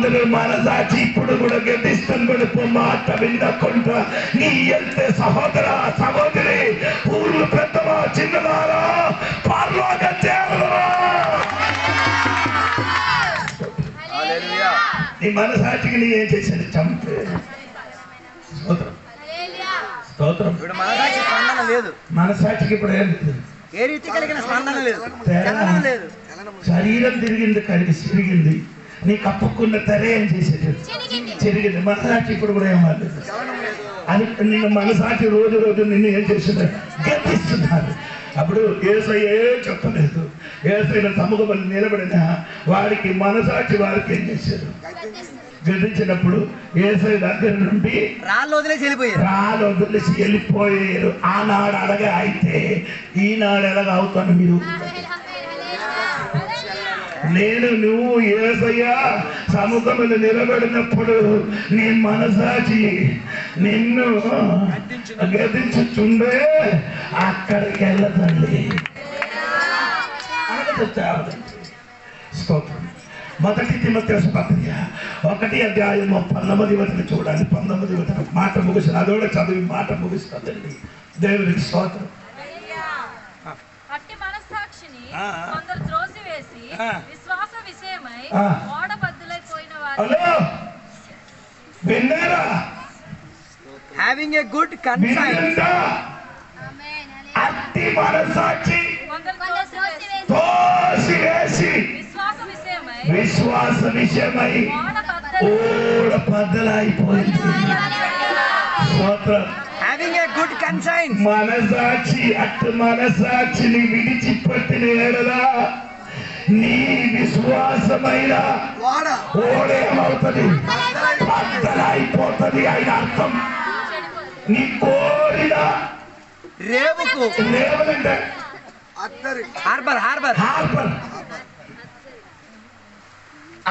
అందులో మనసాచి ఇప్పుడు కూడా గద్దిస్తుంది మాట వినకుండా నీ వెళ్తే సహోదర సహోదరి ఊర్లు పెద్దవా చిన్నదారా పరలోక చేరరా. నీ మనసాక్షికి నీ ఏం చేశాడు? చంపే. స్తోత్రం స్తోత్రం. మనసాక్షి స్పందన లేదు. మనసాక్షికి ఇప్పుడు ఏం లేదు, ఏ రీతి కలిగిన స్పందన లేదు, చలనం లేదు. శరీరం తిరిగింది, కలిగి సిరిగింది, నీ కప్పుకున్న తెర ఏం చేసేది? చెరిగింది. మనసాక్షి ఇప్పుడు కూడా ఏం లేదు. అది నిన్ను మనసాక్షి రోజు రోజు నిన్ను ఏం చేసింది? గర్తిస్తున్నారు. అప్పుడు యేసయ్య చెప్పలేదు. యేసయ్య సముఖం నిలబడిన వాడికి మనసాక్షి వారికి ఏం చేశారు? గర్తించినప్పుడు యేసయ్య దగ్గర నుండి రాళ్ళు వదిలేసి వెళ్ళిపోయారు. ఆనాడు అడగ అయితే ఈనాడు ఎలాగ అవుతాను? మీరు నేను నువ్వు యేసయ్య సముఖములు నిలబడినప్పుడు నీ మనసాచి నిన్ను గదించుచుండే అక్కడికి వెళ్ళదండి. స్తోత్రం. మొదటి తిమోథెయుసు పత్రిక 1:19 చూడాలి. 19 మాట ముగిసిన అదోడ చదివి మాట ముగిస్తుందండి. దేవునికి స్తోత్రం. అట్టి మనస్సాక్షిని కొందరు త్రోసివేసి విశ్వాస విషయమై ఓడబద్దులైపోయిన వారు. హలో విన్నారా? having a good conscience. అట్టి మనసాక్షి కొందరు తోసివేసి విశ్వాస విషయమై ఓడ బద్దలైపోయింది. స్తోత్రం. having a good conscience. మనసాక్షి అట్టు మనసాక్షిని విడిచిపెట్టిన ఎడలా నీ విశ్వాసమైన ఓడేమవుతుంది? బద్దలైపోతుంది. అయిన అర్థం నీ కోరిన రేవుకు, రేవులంటే హార్బర్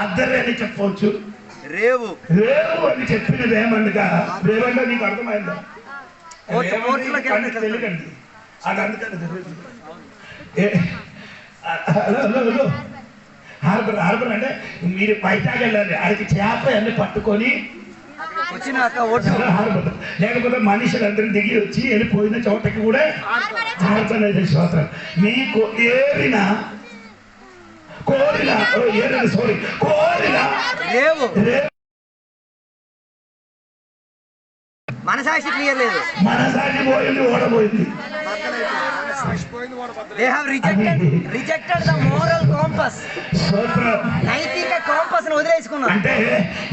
అద్దరే అని చెప్పవచ్చు. రేవు అని చెప్పినది ఏమనగా రేవంటే నీకు అర్థమైందా? తెలియకండి అది అందుకని జరుగుతుంది. హార్బర్ అంటే మీరు వైజాగ్ వెళ్ళాలి, అడిగి చేప అన్ని పట్టుకొని వచ్చినాక హార్బర్. లేకపోతే మనుషులందరూ దిగి వచ్చి వెళ్ళిపోయిన చోటకి కూడా హార్బర్ అనేది స్తోత్రం. మీకు కోరిన రేవు. మనసాక్షి క్లియర్ లేదు. మనసాక్షి పోయింది, ఓడబోయింది. they have rejected the moral compass. నైతిక కాంపస్ ను వదిలేసుకున్నారు. అంటే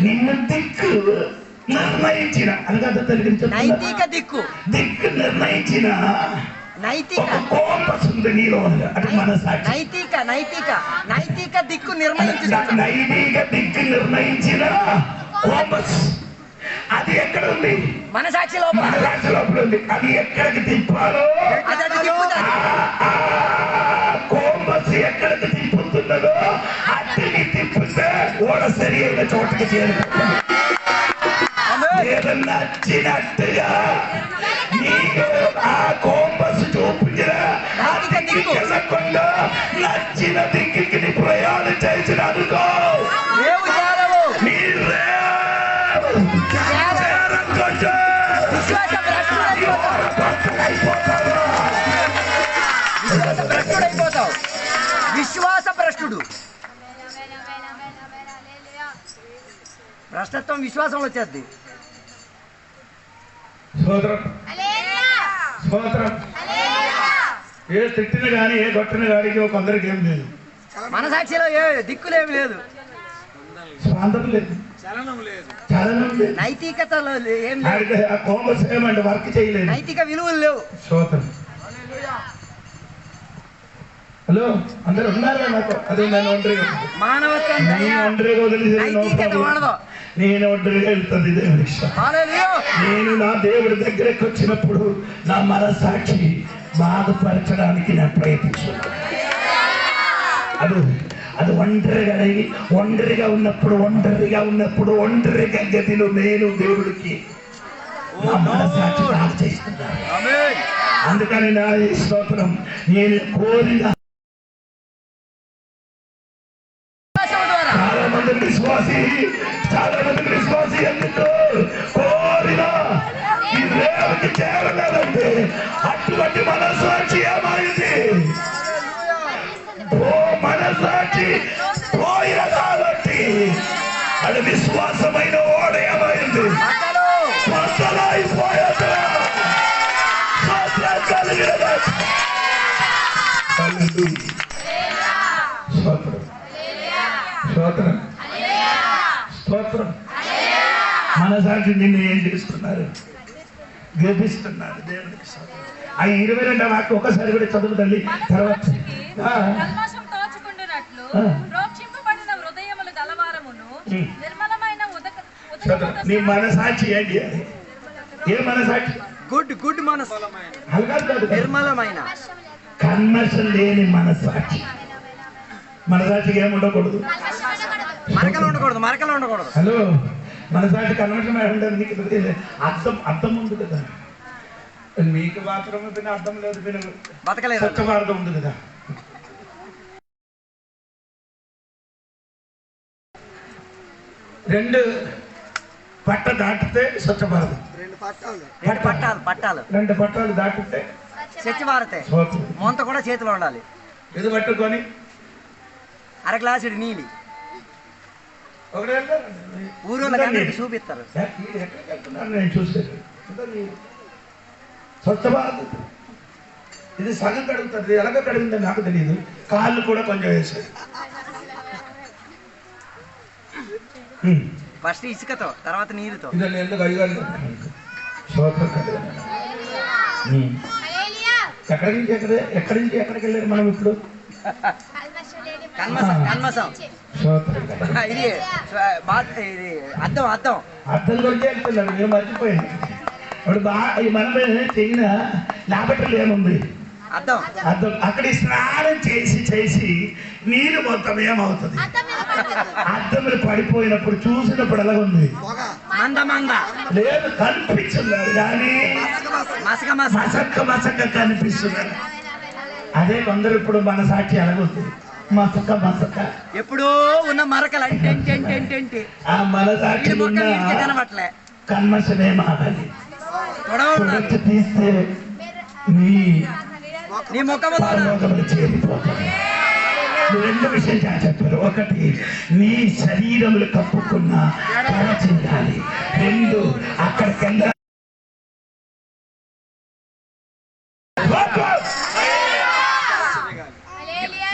నిన్ను దిక్కు నిర్ణయించిన నైతిక దిక్కు నిర్ణయించిన నైతిక కాంపస్ ఉంది నీలో. అంటే మనసాక్షి నైతిక దిక్కు నిర్ణయించిన నైతిక దిక్కు నిర్ణయించిన కాంపస్ అది ఎక్కడ ఉంది? మనసాక్షి లోపల ఉంది. అది ఎక్కడికి తిప్పాలో కోంబస్ ఎక్కడికి తిప్పుతున్నదో అట్టిని తిప్పితే ఓడ సరి అయిన చోటకి చేరుతుంది. నచ్చినట్టుగా నీకు ఆ కోంబస్ చూపించిన వెళ్ళకుండా నచ్చిన దిక్కి ప్రయాణం చేసిన అనుకో విశ్వాస భ్రష్టుడు. భ్రష్టత్వం విశ్వాసంలో వచ్చేది. ఏ తిట్టిన కానీ ఏ కొట్టిన గాడికి కొందరికి ఏం లేదు. మనసాక్షిలో ఏ దిక్కులేమి లేదు, స్వాతంత్రం లేదు, చలనం లేదు, నైతికతలో ఏం లేదు, ఏమంటే వర్క్ చేయలేదు, నైతిక విలువలు లేవు. స్తోత్రం. హలో అందరు ఉన్నారా? నాకు అదే నేను ఒంటరిగా మానవత్వం నేను ఒంటరిగా వెళ్తుంది. దేవుడి నేను నా దేవుడి దగ్గరకు వచ్చినప్పుడు నా మనసాక్షి బాధపరచడానికి నేను ప్రయత్నిస్తున్నాను. అది ఒంటరిగా ఉన్నప్పుడు ఒంటరిగా గదిలో నేను దేవుడికి నా మనసాక్షి బాధ చేస్తున్నాను. అందుకని నా స్తోత్రం. నేను కోరిన విశ్వాసి అటువంటి మనసాక్షి ఏమైంది? మనసాక్షి పోయిన కాబట్టి అది విశ్వాసమైన ఓడ ఏమైంది? బద్దలైపోయాడు. స్తోత్రం స్తోత్రం. మనసాక్షి నిన్ను ఏం చేస్తున్నారు? గెలిపిస్తున్నారు. దేవుడికి ఆ 22వ వాక్యం ఒకసారి కూడా చదువు తల్లి. తర్వాత నీ మనసాక్షి ఏంటి? ఏ మనసాక్షి? గుడ్ మనసు, నిర్మలమైన కల్మషం లేని మనసాక్షి. మనసాక్షికి ఏముండకూడదు? మరకలు ఉండకూడదు. హలో, మనసాక్షి కల్మషం ఉండదు. నీకు అర్థం ఉంది కదా, మీకు మాత్రమే పిన అర్థం లేదు. పిన బతకలేదు. స్వచ్ఛ భారతం ఉంది కదా. రెండు పట్ట దాటితే స్వచ్ఛ భారతం. రెండు పట్టాలు దాటితే స్వచ్ఛ భారతే. మొంత కూడా చేతిలో ఉండాలి. ఇది పట్టుకొని అర గ్లాసుడు నీళ్ళు ఊరోళ్ళ చూపిస్తారు. నేను చూసాను. స్వచ్ఛ భారత్ ఇది సగం కడుగుతుంది. ఎలాగ కడిగిందో నాకు తెలియదు. కాళ్ళు కూడా కొంచెం వేసాడు. ఫస్ట్ ఇసుకతో, తర్వాత నీరుతో. ఇదని ఎందుకు అడిగాను? ఎక్కడి నుంచి ఎక్కడికి వెళ్ళారు మనం ఇప్పుడు? కన్మసం. ఇది అద్దం గురించి వెళ్తున్నాడు. మేము మర్చిపోయింది. ఇప్పుడు ఈ మనమే చెయ్యిన లాబట్టలు ఏముంది? అద్దం. అక్కడ స్నానం చేసి నీరు మొత్తం ఏమవుతుంది? అద్దం మీద పడిపోయినప్పుడు చూసినప్పుడు ఎలాగుంది? లేదు, కనిపిస్తున్నారు కానీ మసక్క కనిపిస్తున్నారు. అదే కొందరు ఇప్పుడు మనసాక్షి ఎలాగుంది? మసక్క ఎప్పుడో ఉన్న మరకలు అంటే ఆ మనసాక్షి కనబట్లే. కన్మషమే మాడాలి. తీస్తే నీ ముఖము చేరిపోతుంది. రెండు విషయాలు చెప్పారు. ఒకటి, నీ శరీరములు కప్పుకున్న చెందాలి. రెండు, అక్కడికెళ్ళ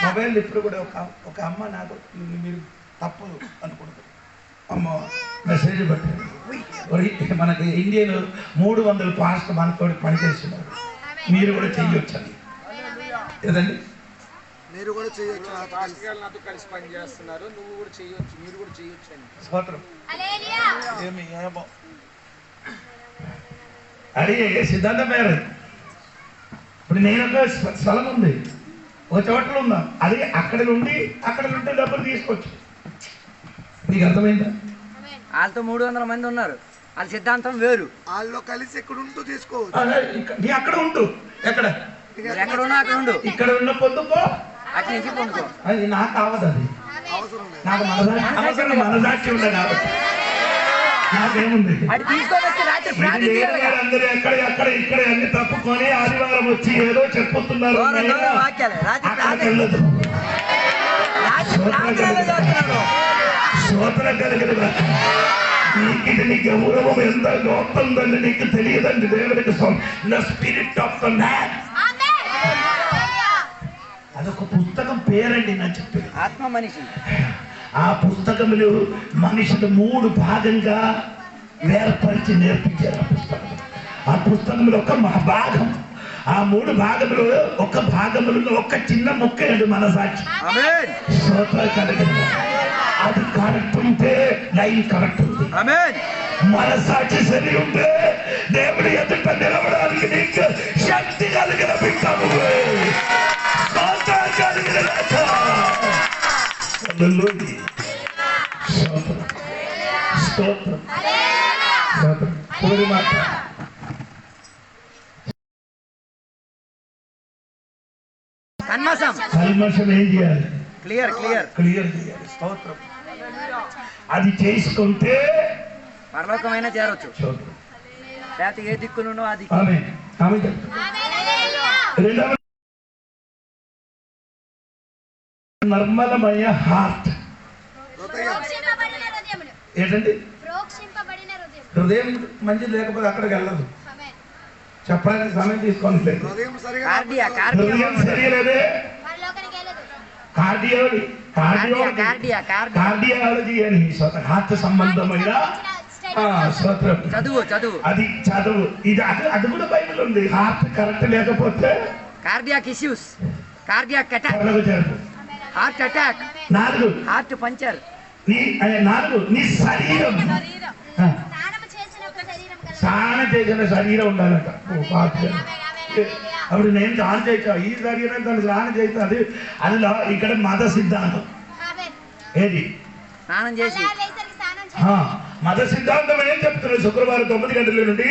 మొబైల్ ఇప్పుడు కూడా ఒక అమ్మ నాకు మీరు తప్పు అనుకుంటారు. అమ్మ మెసేజ్ పెట్టారు. మనకి ఇండియన్ 300 పాస్ట్ మనతో పనిచేస్తున్నారు. మీరు కూడా చెయ్యొచ్చని. ఏదండి? మీరు కూడా చేయొచ్చు. నాతో కలిసి పని చేస్తున్నారు. నువ్వు కూడా చేయొచ్చు, మీరు కూడా చేయొచ్చు అని. స్తోత్రం. అది సిద్ధాంతం పేరు. ఇప్పుడు నేను ఒక స్థలం ఉంది, ఒక చోట్ల ఉన్నా. అది అక్కడ నుండి డబ్బులు తీసుకోవచ్చు. నీకు అర్థమైందా? వాళ్ళతో 300 మంది ఉన్నారు. వాళ్ళ సిద్ధాంతం వేరు. వాళ్ళలో కలిసి ఎక్కడ ఉంటూ తీసుకోవచ్చు. నీ అక్కడ ఉంటూ ఎక్కడ ఉన్నా అక్కడ ఉండు. ఇక్కడ ఉన్న పొద్దుకో, అక్కడి నుంచి పొందుకో. అది నాకు కావదు. అది నాకు మనసాక్షి ఉండే కాబట్టి నాకేముంది? అందరూ ఎక్కడ ఇక్కడ అన్ని తప్పుకొని ఆదివారం వచ్చి ఏదో చెప్పుతున్నారు. శ్రోతల కలిగిన నీ గౌరవం ఎంత గొప్పందని నీకు తెలియదండి. దేవుడికి స్పిరిట్ ఆఫ్ ద మ్యాన్. అదొక పుస్తకం పేరండి నా చెప్పేది. ఆత్మ మనిషి. ఆ పుస్తకములు మనిషిని 3 భాగంగా వేర్పరిచి నేర్పించారు. ఆ పుస్తకంలో ఒక భాగం, ఆ 3 భాగములు ఒక భాగములలో ఒక చిన్న ముక్క మనసాక్షి. అది కరెక్ట్ ఉంటే లైన్ కరెక్ట్ ఉంది. మనసాక్షి సరి ఉంటే దేవుడి ఎదుట నిలవడానికి నీకు శక్తి కలిగిన బిడ్డము. కల్మషం ఏం చేయాలి? క్లియర్ చేయాలి. స్తోత్రం. అది చేసుకుంటే పరలోకమైన చేరవచ్చు. లేకపోతే ఏ దిక్కునుండో అది. ఆమె రెండవ నిర్మలమయ హార్ట్. ప్రోక్షింపబడిన హృదయములు. ఏంటండి? ప్రోక్షింపబడిన హృదయం. హృదయం మంచిది లేకపోతే అక్కడికి వెళ్ళదు. ఆమేన్. చెప్పడానికి సమయం తీసుకోండి. హృదయం సరిగా హృదయం సరియలేదే పరలోకానికి వెళ్ళదు. కార్డియాలజీ అని హార్ట్ సంబంధమైన స్తోత్రం. చదువు అది చదువు. ఇది అది కూడా బైబిల్ ఉంది. హార్ట్ కరెక్ట్ లేకపోతే కార్డియాక్ ఇష్యూస్, కార్డియాక్ అటాక్, పరలోక చేరుకు. Heart attack, 4 heart puncture. నీ శరీరం స్నానము చేసినప్పుడు శరీరం కలదు. స్నానం చేసిన శరీరం ఉండాలంట. అప్పుడు నేను స్నానం చేసా ఈ శరీరం దాన్ని స్నానం చేస్తా. అది ఇక్కడ మత సిద్ధాంతం. ఆమేన్. ఏది? స్నానం చేసి వేసరికి స్నానం చేయాలి. మత సిద్ధాంతం ఏం చెప్తున్నారు? శుక్రవారం 9 గంటల నుండి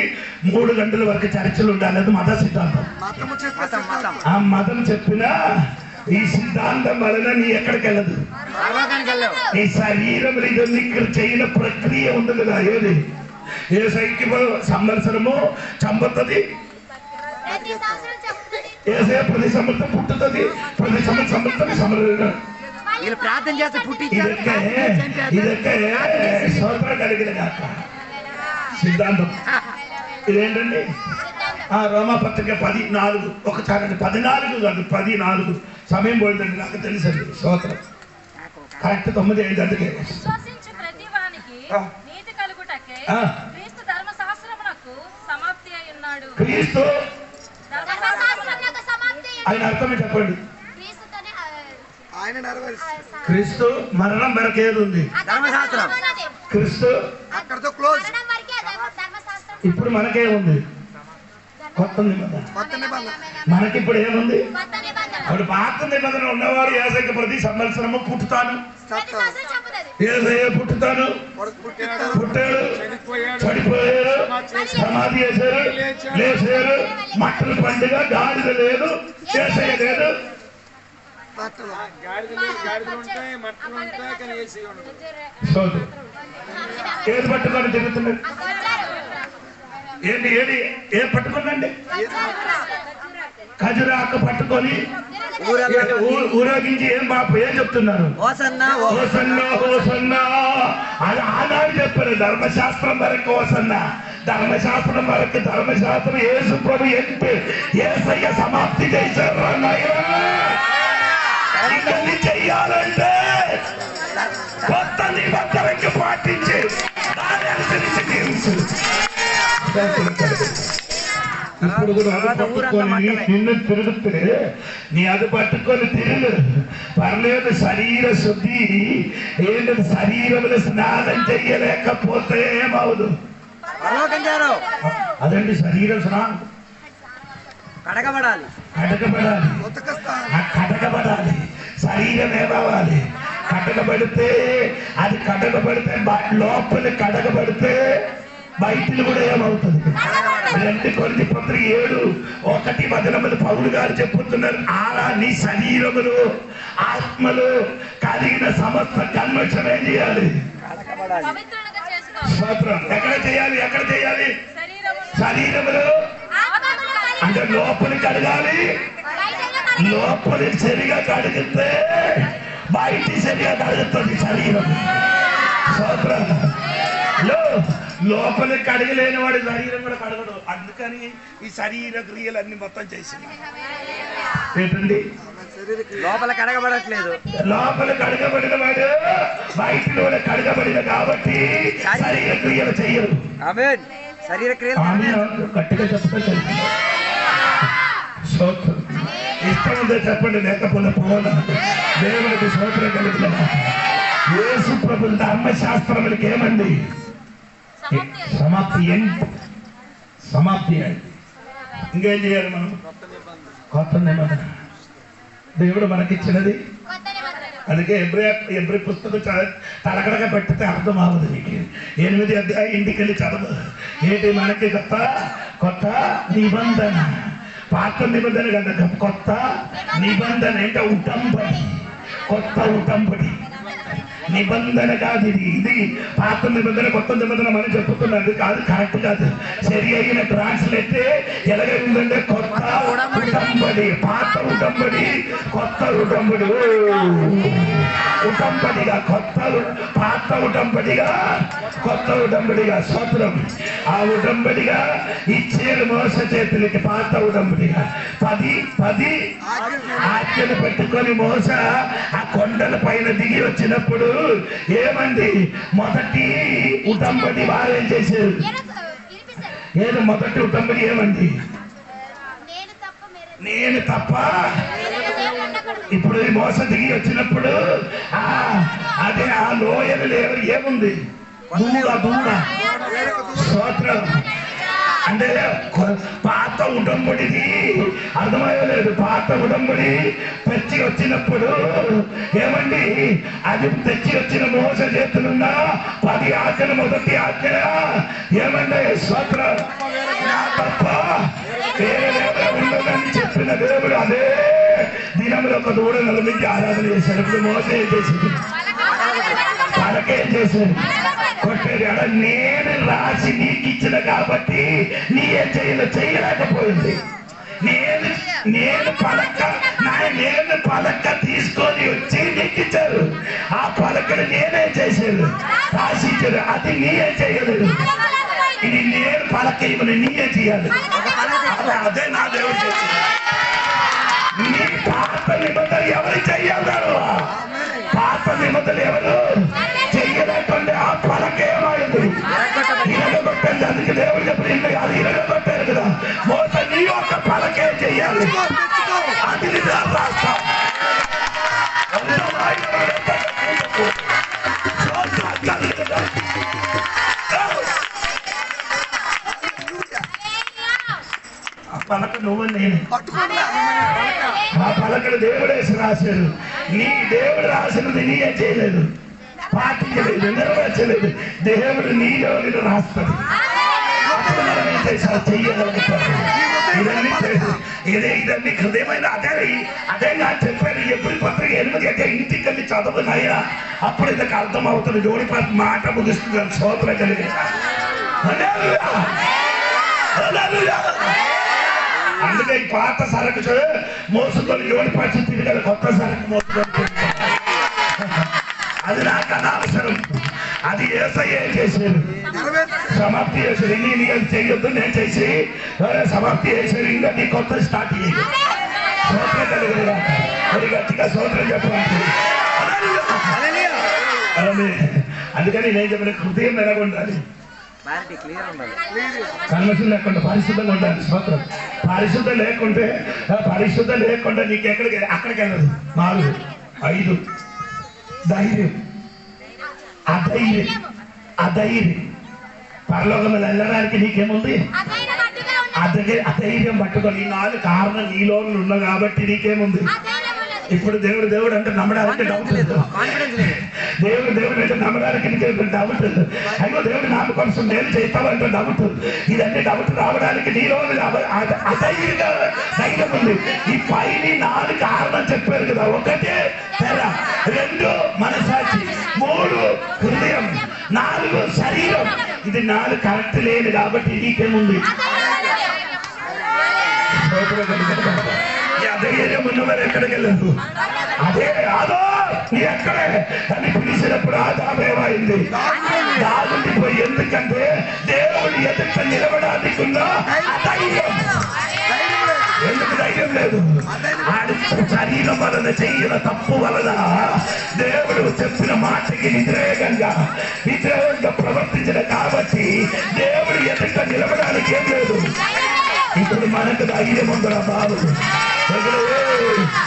3 గంటల వరకు చర్చలు ఉండాలి. అది మత సిద్ధాంతం. ఆ మతం చెప్పిన ఈ సిద్ధాంతం వలన నీ ఎక్కడికి వెళ్ళదు. నీ శరీరం ఇక్కడ చేయని ప్రక్రియ ఉంది కదా. ఏది? ఏ సైకి సంవత్సరము చంపుతుంది, ప్రతి సంవత్సరం చెప్తుంది. ఏసే ప్రతి సంవత్సరం పుట్టుతుంది, ప్రతి సంవత్సరం వీళ్ళు ప్రార్థన చేస్తే ఇదొకే స్తోత్రం కలిగిన కాక సిద్ధాంతం. ఇదేంటండి? రోమాపత్రిక 14 ఒకసారి 14 కాదు 14 సమయం పోయిందండి. నాకు తెలుసండి. స్తోత్రం. కరెక్ట్ 9 అయింది. అందుకే విశ్వసించు ప్రతి వానికి నీతి కలుగుటకే క్రీస్తు ధర్మశాస్త్రమునకు సమాప్తి అయి ఉన్నాడు. క్రీస్తు ధర్మశాస్త్రమునకు సమాప్తి అయి ఆయన అర్థమే చెప్పండి. క్రీస్తుతోనే ఆయన నెరవేర్చారు. క్రీస్తు మరణం వరకు ఏది ఉంది? ధర్మశాస్త్రం. క్రీస్తు అక్కడతో క్లోజ్. మరణం వరకే ధర్మశాస్త్రం. ఇప్పుడు మనకే ఉంది కొత్త నిబంధన. మనకిప్పుడు ఏముంది? కొత్త నిబంధన. అప్పుడు పాత నిబంధన ఉన్నవారు ఏసైకి ప్రతి సంవత్సరము పుట్టుతాను, ప్రతి సంవత్సరం చెప్పుతుంది. ఏసయ్య పుట్టుతాను, పుట్టాడు, చనిపోయాడు, సమాధి చేశారు, లేచారు, మట్టల పండుగ, గాడిద లేదు, ఏసయ్య లేదు. ఏది పట్టుకొని తిరుగుతున్నారు? ఏది ఏం పట్టుకోండి? ఖజురాకు పట్టుకొని ఊరేగించి ఏం బాపు ఏం చెప్తున్నారు? Hosanna hosanna hosanna. అది ఆనాడు చెప్పారు. ధర్మశాస్త్రం వరకు హోసన్నా, ధర్మశాస్త్రం వరకు. ధర్మశాస్త్రం యేసు ప్రభు యేసయ్య సమాప్తి చేశారు. ఇవన్నీ చెయ్యాలంటే కొత్త నిబంధనకి పాటించి దాని అనుసరించి ఇప్పుడు కూడా అది పట్టుకొని నిన్ను తిరుగుతే నీ అది పట్టుకొని తిరుగు పర్లేదు. శరీర శుద్ధి ఏంటంటే శరీరంలో స్నానం చెయ్యలేకపోతే ఏమవుదు? అదండి శరీర స్నానం. కడగబడాలి. కడగబడాలి. శరీరం ఏమవ్వాలి? కడగబడితే అది కడగబడితే లోపల కడగబడితే బయటిని కూడా ఏమవుతుంది? 2 కొరింథీ పత్రిక 7:1 పౌలు గారు చెప్పుతున్నారు. అలా నీ శరీరములు ఆత్మలు కలిగిన సమస్త కన్వర్షన్ ఏం చేయాలి? పవిత్రులుగా చేసుకో. స్తోత్రం. ఎక్కడ చేయాలి? శరీరములు అంటే లోపలి కడగాలి. లోపలి సరిగా కడిగితే బయటి సరిగా కడుగుతుంది శరీరం. స్తోత్రం. లోపలి కడగలేని వాడి శరీరం కూడా కడగడు. అందుకని ఈ శరీర క్రియలన్నీ మొత్తం చేసింది. ఏంటండి? లోపల కడగబడట్లేదు. లోపల కడగబడిన వాడు బయటలో కడగబడిన కాబట్టి శరీర క్రియలు చెయ్యరు. ఆమేన్. శరీర క్రియలు గట్టిగా చెప్తే ఇష్టం ఉందో చెప్పండి, లేకపోతే పోవాలా? దేవునికి స్తోత్రం కలిగిన యేసు ప్రభు ధర్మశాస్త్రములకి ఏమండి? సమాప్తి అయింది. సమాప్తి అయింది. ఇంకేం చేయాలి మనం? కొత్త నిబంధన దేవుడు మనకిచ్చినది. అందుకే ఎబ్రి పుస్తకం తలకడగా పెట్టితే అర్థం అవ్వదు నీకు. 8 అధ్యాయం ఇంటికి వెళ్ళి చదవదు. ఏంటి మనకి కొత్త నిబంధన? పాత నిబంధన కదా, కొత్త నిబంధన అంటే ఉటంబడి. కొత్త ఉటంబడి నిబంధన కాదు ఇది. ఇది పాత నిబంధన కొత్త నిబంధన మనం చెప్పుతున్నది కాదు. కరెక్ట్ కాదు. సరి అయిన ట్రాన్స్లేట్ ఎలాగైందంటే కొత్త ఉటంబడి. ఉటంబడి, పాత ఉటంబడి, కొత్త ఉటంబడి. ఉటంబడిగా కొత్త, పాత ఉటంబడిగా కొత్త ఉటంబడిగా. స్తోత్రం. ఆ ఉటంబడిగా ఇచ్చేది మోసే చేతులకి. పాత ఉటంబడిగా 10 ఆజ్ఞలు పెట్టుకొని మోస ఆ కొండల పైన దిగి వచ్చినప్పుడు ఏమండి? మొదటి ఉటంబడి వారేం చేశారు? ఏదో మొదటి ఉటంబడి ఏమండి? నేను తప్ప. ఇప్పుడు మోస దిగి వచ్చినప్పుడు అదే ఆ లోయలు లేవు. ఏముంది? దూడ. స్తోత్రం. అంటే పాత ఉడంబడిది అర్థమయ్యలేదు. పాత ఉడంబడి తెచ్చి వచ్చినప్పుడు ఏమండి? అది తెచ్చి వచ్చిన మోస చేతులున్న 10 ఆజ్ఞలు మొదటి ఆజ్ఞ ఏమండి? స్తోత్రం. తప్ప వేరే ఉండదని చెప్పిన దేవుడు అదే దినంలో ఒక దూడ నిలబెట్టి ఆరాధన చేశాడు. ఇప్పుడు మోస ఏం చేసింది? పలకేం చేశాడు? కొట్టేది. అలా నేను రాసి నీకు ఇచ్చిన కాబట్టి నీ ఏం చేయలేకపోయింది. నేను పలక తీసుకొని వచ్చి నీకు ఇచ్చారు. ఆ పలకను నేనే చేశాను, రాసి ఇచ్చారు. అది నీయే చేయలేదు. ఇది నేను పలక ఇవ్వను, నీయే చేయాలి. అదే నా దేవుడు చేసింది. నీ పాత నిబంధన ఎవరు చెయ్యగలరు? పాత నిబంధన ఎవరు చెయ్యలేకుండా ఆ పలక ఏమైంది? ఇరగొట్టండి. అందుకే దేవుడు చెప్పిన అది ఇరగొట్టారు కదా. మోస నీ ఒక పలకే చెయ్యాలి. అది రాస్తా పలక నువ్వు నేను. ఆ పలకలు దేవుడేసి రాశారు. నీ దేవుడు రాసినది నీ ఏం చేయలేదు, పాటించలేదు, నెరవేర్చలేదు. దేవుడు నీ దేవుడిని రాస్తాడు. అప్పుడు మనం ఏం చేసాం? చెయ్యగలుగుతాం. ఇదన్నీ హృదయమైన అదే నాకు చెప్పాను. ఎప్పుడు పత్రిక 8 అంటే ఇంటికి వెళ్ళి చదువునాయా, అప్పుడు ఇంతకు అర్థం అవుతుంది. జోడి మాట ముగిస్తున్నాను. స్తోత్రం కలిగి అందుకే ఈ పాత సరకు మోసుకొని జోడి పరిస్థితి కదా, కొత్త సరకు మోసుకొని అది నాకు అనవసరం. అది యేసయ్య ఏం చేశారు? సమాప్తి చేశారు. నీ చేయొద్దు, నేను చేసి సమాప్తి చేశారు. ఇంకా నీ కొత్త స్టార్ట్ చేయాలి. సోత్రం కలిగిన అది గట్టిగా సోత్రం చెప్పాలి. అందుకని నేను చెప్పిన హృదయం ఎలాగుండాలి? కల్మషం లేకుండా పరిశుద్ధంగా ఉండాలి. స్తోత్రం. పరిశుద్ధం లేకుండా నీకు అక్కడికి వెళ్ళదు. 4, 5 ధైర్యం. అధైర్యం పరలోకం వెళ్ళడానికి నీకేముంది? అధైర్యం పట్టుకొని. ఈ 4 కారణం నీలో ఉన్నా కాబట్టి నీకేముంది? ఇప్పుడు దేవుడు అంటే నమ్మడానికి డౌట్ లేదు. దేవుడు అంటే నమ్మడానికి డౌట్. అయ్యో దేవుడు నాకు కొంచెం మేలు చేస్తావంటే డౌట్. ఇదన్నీ డౌట్ రావడానికి నీలో ధైర్యం ఉంది. ఈ పైన 4 కారణం చెప్పారు కదా. 1 తెర, 2 మనసాక్షి, 3 హృదయం, 4 శరీరం. ఇది 4 కరెక్ట్ లేదు కాబట్టి నీకేముంది? ధైర్యం ఉన్నవారు ఎక్కడికి వెళ్ళదు. అదే ఆదో నీ ఎక్కడే అని పిలిచినప్పుడు ఆదామేమైంది? దాగుండిపోయి. ఎందుకంటే దేవుడు ఎదుట నిలబడానికి ఉన్న ధైర్యం. ఎందుకు ధైర్యం లేదు? ఆడి శరీరం వలన చెయ్యిన తప్పు వలన దేవుడు చెప్పిన మాటకి వ్యతిరేకంగా ప్రవర్తించిన కాబట్టి దేవుడు ఎదుట నిలబడానికి ఏం లేదు. ఇప్పుడు మనకు ధైర్యం ఉందరా బాబు?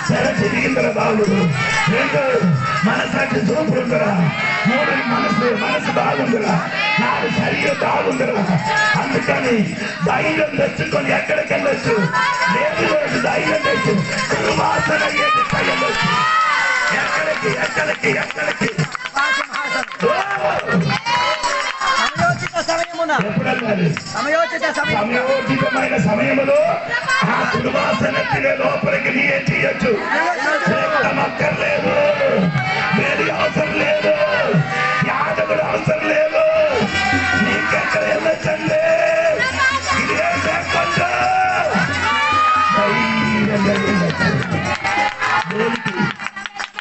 సరే తిరిగిందరా బాబు? 2 మనసాక్షి చూపు ఉందరా? 3 మనసు బాగుందిరా? 4 శరీరం బాగుందిరా? అందుకని ధైర్యం తెచ్చుకొని ఎక్కడికి వెళ్ళొచ్చు? లేదు ధైర్యం తెచ్చు వాసన వెళ్ళొచ్చు. ఎక్కడికి సమయోచితమైన సమయంలో ఆ దుర్వాసన లోపలికి నీ ఏం చేయొచ్చు? అక్కర్లేదు, వేడి అవసరం లేదు, యాదవుడు అవసరం లేదు. నీకెక్కడ వెళ్ళొచ్చండి? ఇది ఏం లేకుండా ధైర్యం దేవునికి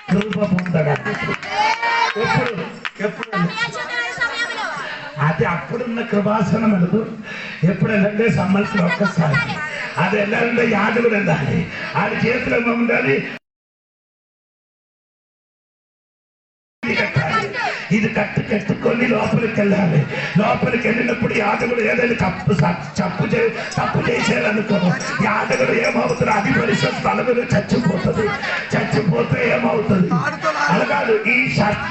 కృప పొందడానికి ఎప్పుడు అది అప్పుడున్న కృపాసనములు ఎప్పుడు వెళ్ళండి సంవత్సరం ఒక్కసారి అది వెళ్ళాలంటే యాదవుడు వెళ్ళాలి ఆడి చేతిలో ఉండాలి ఇది కట్టుకొని లోపలికి వెళ్ళాలి లోపలికి వెళ్ళినప్పుడు యాదవుడు ఏదైనా తప్పు చేశారనుకో యాదవుడు ఏమవుతుంది అది పరిస్థితి స్థలములు చచ్చిపోతే ఏమవుతుంది అలాగే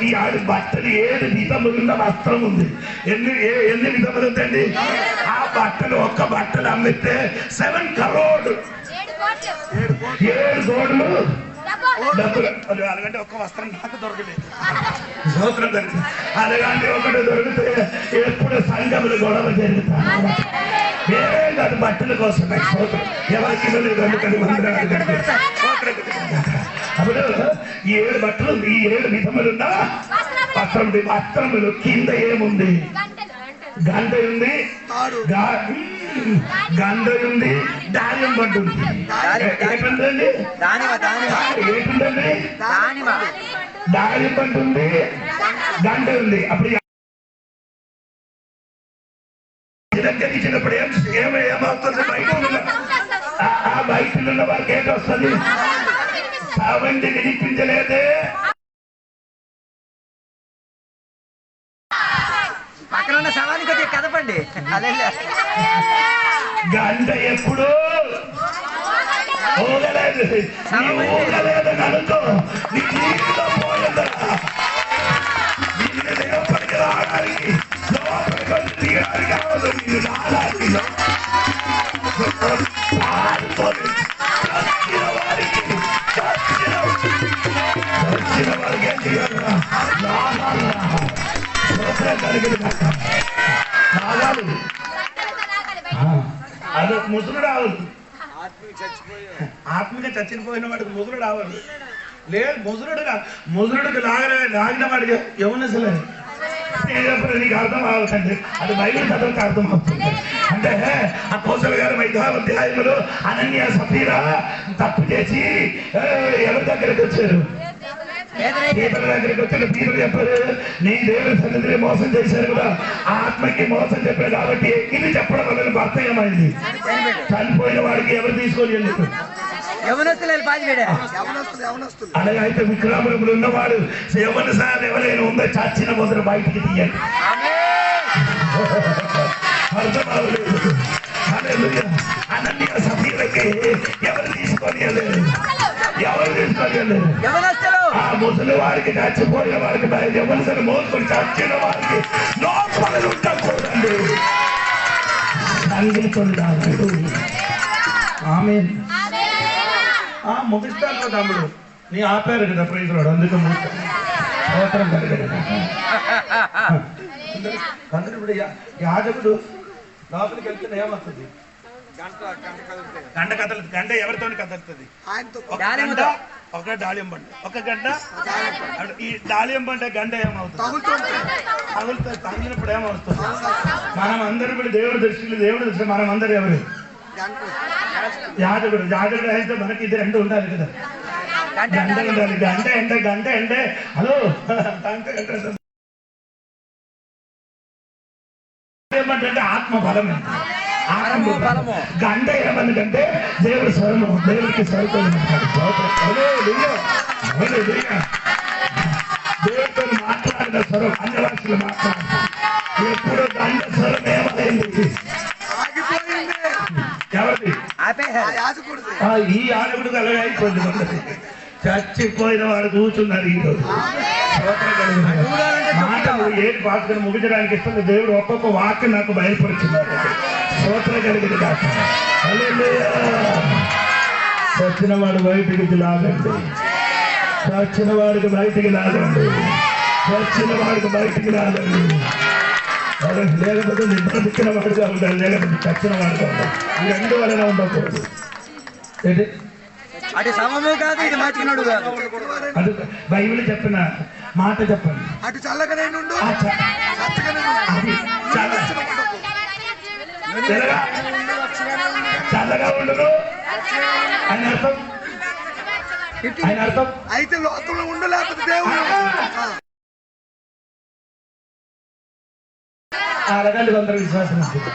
ఈ ఆడి బట్టలు 7 విధములున్న వస్త్రం ఉంది ఎన్ని విధములు ఉందండి ఆ బట్టలు ఒక్క బట్టలు అమ్మితే 7 crore 7 కోట్లు డబ్బులు అలాగంటే ఒక్క వస్త్రం నాకు దొరకలేదు స్తోత్రం కలిసి అలాగంటే ఒకటి దొరికితే ఎప్పుడు సంఘములు గొడవ జరుగుతాయి వేరే కాదు బట్టల కోసం స్తోత్రం ఎవరికి అందుకని అప్పుడు ఈ 7 బట్టలు ఈ 7 విధములున్న వస్త్రములు కింద ఏముంది గంట ఉంది గంధ ఉంది ధాన్యం పండు ఉంది ఏటుందండి ధాన్యం పండు ఉంది గంట ఉంది అప్పుడు దగ్గర ఇచ్చినప్పుడు ఏమవుతుంది బయట ఉన్న వారికి ఏంటి వస్తుంది సవండి వినిపించలేదే పక్కన ఉన్న సవానికి వచ్చి కదపండి గంట ఎప్పుడు ఊగలేదు ఊగలేదని అనుకో నీ జీవితం పోయిందా దీనికి లోపలికి రావడానికి లోపలికి వచ్చి తీయడానికి అవ్వదు మీరు రాడానికి వచ్చిన వారికి ఏం చేయాలి అది ముసురు రావద్దు ఆత్మగా చచ్చిపోయిన వాడికి ముసురు రావద్దు లేదు ముసురుడికి లాగిన వాడికి ఎవరిని అసలు నీకు అర్థం అవ్వకండి అది బైబిల్ కథలకు అర్థం అవుతుంది అంటే అపోస్తలుల గారి 5వ అధ్యాయంలో అనన్య సఫీరా తప్పు చేసి ఎవరి దగ్గరికి వచ్చారు పీతల దగ్గరికి వచ్చిన పీతలు చెప్పారు నీ దేవుని సన్నిధిని మోసం చేశారు కదా ఆత్మకి మోసం చెప్పారు కాబట్టి ఇది చెప్పడం వల్ల భర్త ఏమైంది చనిపోయిన వాడికి ఎవరు తీసుకొని వెళ్ళారు అలాగే అయితే విక్రమములు ఉన్నవాడు ఎవరి సార్ ఎవరైనా ఉందో చచ్చిన మొదలు బయటికి తీయండి అర్థం అవ్వలేదు అనన్య సఫీరకి ఎవరు తీసుకొని వెళ్ళారు ఆ ముసలి వారికి చచ్చిపోయిన వారికి ఎవరిసరి మోసుకొని చచ్చిన వారికి లోపల ఉండకూడదు సంగీతం ఆమె ముగిస్తాను తమ్ముడు నీ ఆపారు కదా ప్రైజ్లాడు అందుకు స్తోత్రం కలిగదు అందుకు ఇప్పుడు యాజకుడు లోపలికి వెళ్తే ఏమవుతుంది గంట కదలదు గంట ఎవరితో కదులుతుంది ఒక డాలియం బండ ఒక గంట ఈ డాలియం బండ గంట ఏమవుతుంది తగిలినప్పుడు ఏమవుతుంది మనం అందరూ ఇప్పుడు దేవుడి దృష్టి మనం అందరూ ఎవరు యాజకుడు అయితే మనకి ఇది 2 ఉండాలి కదా గంట ఉండాలి గంట అంటే హలో ఏమంటే ఆత్మ బలం గంట ఏమన్నదంటే దేవుడి స్వరము దేవుడికి సరిపోయింది దేవుడితో మాట్లాడిన స్వరం అన్ని భాషలు మాట్లాడుతుంది ఎప్పుడు గంట స్వరం ఏమైంది ఎవరిది ఈ యాజకుడు అలాగే అయిపోయింది చచ్చిపోయిన వాడు కూర్చున్నారు ఈరోజు మాటలు ఏది వాక్యం ముగించడానికి ఇస్తుంది దేవుడు ఒక్కొక్క వాక్యం నాకు బయలుపరుచున్నారు స్తోత్రం కలిగింది కాక చచ్చిన వాడు బయటికి లాగండి చచ్చిన వాడికి బయటికి లాగండి చచ్చిన వాడికి బయటికి లాగండి లేకపోతే నిద్ర వాడుగా ఉండాలి లేకపోతే చచ్చిన వాడుగా ఉండాలి ఈ 2 వలన ఉండకూడదు ఏంటి అటు సమము కాదు ఇది మార్చినోడు కాదు అది బైబిల్ చెప్పిన మాట చెప్పండి అటు చల్లగానే ఉండు చల్లగా ఉండదు ఆయన అర్థం ఆయన అర్థం అయితే లోకంలో ఉండు, లేకపోతే దేవుడు. అలగండి కొందరు విశ్వాసం ఉంటుంది.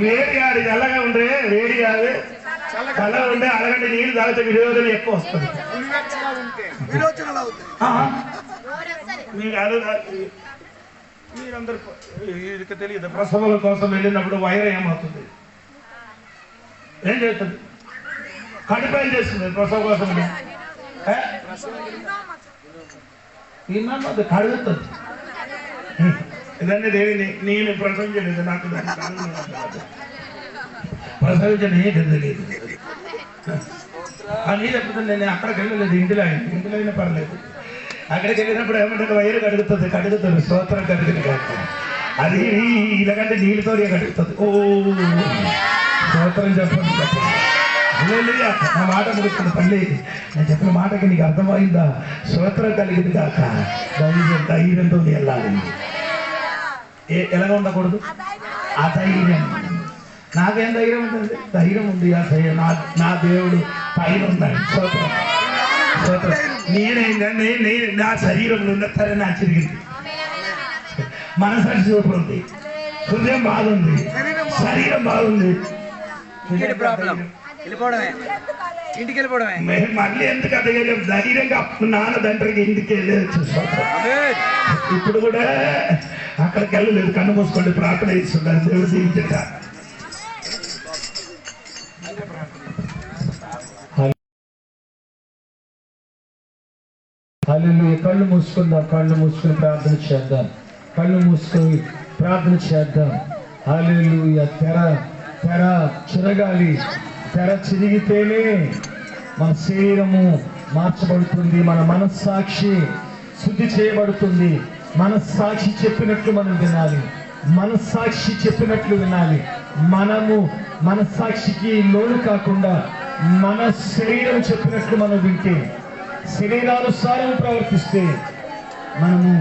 వేడి కాదు చల్లగా ఉండే, వేడి కాదు చల్లగా ఉండే అలగండి నీళ్ళు తాగితే విరోధం ఎక్కువ వస్తుంది. విరోచనలు అవుతాయి. మీకు అదే మీరందరూ వీరికి తెలియదు, ప్రసవం కోసం వెళ్ళినప్పుడు వైర్ ఏమవుతుంది, ఏం చేస్తుంది, కడుపు చేస్తుంది ప్రసవం కోసం. కడుగుతుంది. ఇదన్నీ దేవిని నేను ప్రసవించలేదు, నాకు ప్రసవించడం ఏంటి తెలియదు. నీ చెప్తుంది, నేను అక్కడికి వెళ్ళలేదు, ఇంటిలో అయినా పర్లేదు. అక్కడికి వెళ్ళినప్పుడు ఏమంటే వైరు కడుగుతుంది స్తోత్రం కడుగుతుంది కాదు, అది ఇలాగంటే నీళ్ళతో కడుగుతుంది. ఓ స్తోత్రం చెప్పండి నా మాట ముగుస్తుంది తల్లి, నేను చెప్పిన మాటకి నీకు అర్థమైందా? స్తోత్రం కలిగింది కాక ధైర్యంతో వెళ్ళాలి. ఎలాగ ఉండకూడదు, అధైర్యం. నాకేం ధైర్యం ఉంటుంది? ధైర్యం ఉంది, నా దేవుడు పైన ఉన్నాడు. స్తోత్రం స్తోత్రం. నేనేంటంటే నా శరీరంలో ఉన్న తర నా చిరిగింది, మనసు చూపు ఉంది, హృదయం బాగుంది, శరీరం బాగుంది. ఇంటికి వెళ్ళిపోవడమే. మళ్ళీ ఎందుకు అధైర్యం? ధైర్యంగా నాన్న తండ్రికి ఇంటికి వెళ్ళచ్చు. ఇప్పుడు కూడా అక్కడికి వెళ్ళలేదు, కన్ను మూసుకోండి, ప్రార్థన ఇస్తున్నారు, దేవుడు దీవించట. కళ్ళు మూసుకుందాం, కళ్ళు మూసుకుని ప్రార్థన చేద్దాం, కళ్ళు మూసుకొని ప్రార్థన చేద్దాం. హల్లెలూయా. తెర చిరగాలి, తెర చిరిగితేనే మన శరీరము మార్చబడుతుంది, మన మనస్సాక్షి శుద్ధి చేయబడుతుంది. మనస్సాక్షి చెప్పినట్లు మనం వినాలి, మనస్సాక్షి చెప్పినట్లు వినాలి. మనము మనస్సాక్షికి లోను కాకుండా మన శరీరం చెప్పినట్లు మనం వింటే, శరీరానుసారం ప్రవర్తిస్తే మనము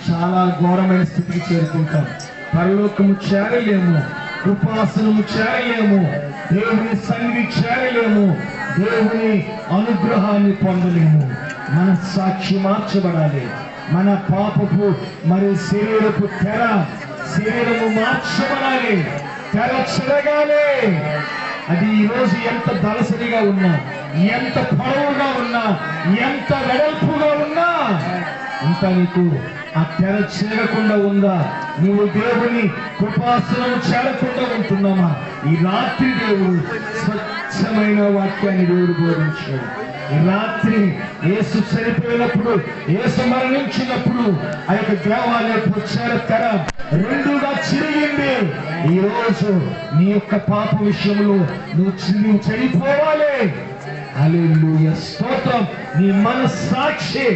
చాలా ఘోరమైన స్థితికి చేరుకుంటాం. పరలోకము చేరలేము, ఉపాసనము చేరలేము, దేవుని సన్నిధి చేరలేము, దేవుని అనుగ్రహాన్ని పొందలేము. మన సాక్షి మార్చబడాలి. మన పాపపు మరి శరీరపు శరీరము మార్చబడాలి, తెర చెరగాలి. అది ఈరోజు ఎంత దళసరిగా ఉన్నా, ఎంత పొడవుగా ఉన్నా, ఎంత వెడల్పుగా ఉన్నా, ఇంకా నీకు ఆ తెర చేరకుండా ఉందా? నీవు దేవుని కృపాసనం చేరకుండా ఉంటున్నామా? ఈ రాత్రి దేవుడు స్వచ్ఛమైన వాక్యాన్ని దేవుడు బోధించాడు. ఈ రాత్రి యేసు చనిపోయినప్పుడు, యేసు మరణించినప్పుడు ఆ యొక్క దేవాలయపు తెర రెండుగా చిరిగింది. ఈ రోజు నీ యొక్క పాప విషయంలో నువ్వు చనిపోవాలి. హల్లెలూయా, స్తోత్రం. నీ మనస్సాక్షి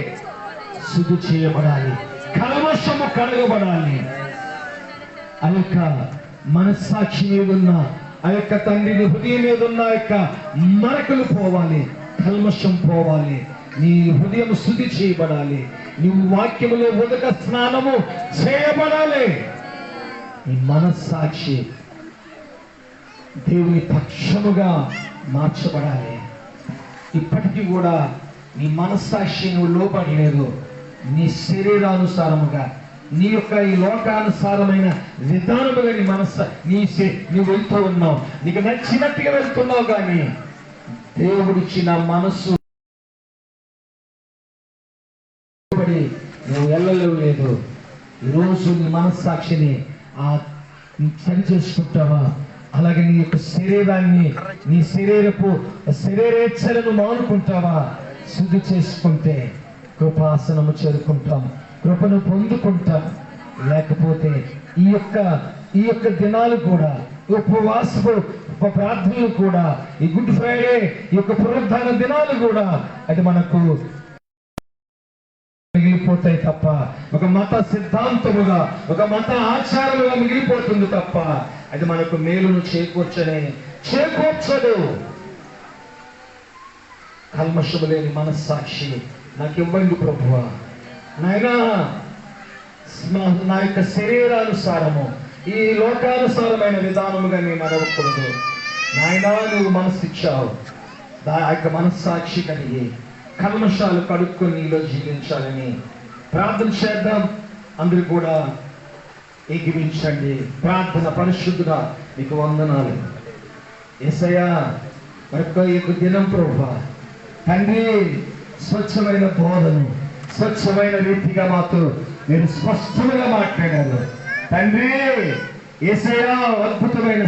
శుద్ధి చేయబడాలి, కల్మషము కడగబడాలి. ఆ యొక్క మనస్సాక్షి మీద ఉన్న ఆ యొక్క తండ్రిని హృదయం మీద ఉన్న ఆ యొక్క మరకలు పోవాలి, కల్మషం పోవాలి. నీ హృదయం శుద్ధి చేయబడాలి, నీవు వాక్యములో ఉదక స్నానము చేయబడాలి. నీ మనస్సాక్షి దేవుని పక్షముగా మార్చబడాలి. ఇప్పటికీ కూడా నీ మనస్సాక్షి నువ్వు లోపడలేదు, నీ శరీరానుసారముగా, నీ యొక్క ఈ లోకానుసారమైన విధానముగా నీ నువ్వు వెళ్తూ ఉన్నావు, నీకు నచ్చినట్టుగా వెళ్తున్నావు. కానీ దేవుడిచ్చిన మనస్సు నువ్వు వెళ్ళలేవు లేదు. ఈరోజు నీ మనస్సాక్షిని సరి చేసుకుంటావా? అలాగే నీ యొక్క శరీరాన్ని, నీ శరీరేచ్ఛలను మానుకుంటావా? శుద్ధి చేసుకుంటే కృపాసనము చేరుకుంటాం, కృపను పొందుకుంటాం. లేకపోతే ఈ యొక్క దినాలు కూడా, ఉపవాసపు ప్రార్థనలు కూడా, ఈ గుడ్ ఫ్రైడే, ఈ యొక్క పునరుద్ధాన దినాలు కూడా అది మనకు మిగిలిపోతాయి తప్ప, ఒక మత సిద్ధాంతముగా, ఒక మత ఆచారముగా మిగిలిపోతుంది తప్ప అది మనకు మేలును చేకూర్చదు. కల్మషము లేని మనస్సాక్షి నాకు ఇవ్వండి ప్రభువా. నాయనా, నా యొక్క శరీరానుసారము, ఈ లోకానుసారమైన విధానముగా నేను నడవకూడదు. నాయనా నువ్వు మనసు ఇచ్చావు, ఆ యొక్క మనస్సాక్షి కలిగి కల్మషాలు కడుక్కొని నీలో జీవించాలని ప్రార్థన చేద్దాం. అందరూ కూడా ఏకీవించండి. ప్రార్థన. పరిశుద్ధుడా నీకు వందనాలు యేసయ్యా, మరొక యొక్క దినం ప్రభువా తండ్రి, స్వచ్ఛమైన బోధను స్వచ్ఛమైన రీతిగా మాతో మీరు స్పష్టంగా మాట్లాడారు తండ్రి. యేసయ్యా అద్భుతమైన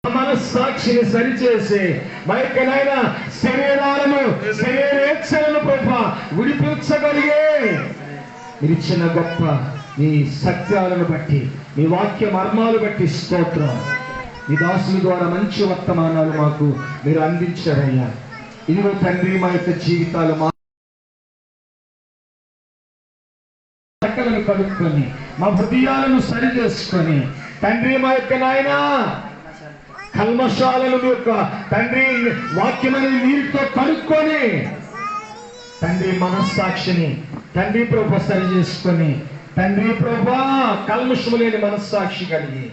మనస్సాక్షిని సరిచేసి మా యొక్క నాయన శరీరాలను శరీరేచ్ఛలను ప్రభువా విడిపించగలిగే మీరు ఇచ్చిన గొప్ప మీ సత్యాలను బట్టి మీ వాక్య మర్మాలు బట్టి స్తోత్రం. మీ దాసుల ద్వారా మంచి వర్తమానాలు మాకు మీరు అందించారయ్యా. ఇదిగో తండ్రి, మా యొక్క జీవితాలు మా చక్కలను కడుక్కొని మా హృదయాలను సరి చేసుకొని తండ్రి, మా యొక్క నాయన కల్మషాలను మీ యొక్క తండ్రి వాక్యమైన నీటితో కడుక్కొని తండ్రి మనస్సాక్షిని తండ్రి ప్రభు సరి చేసుకొని తండ్రి ప్రభా కల్మషము లేని మనస్సాక్షి కలిగి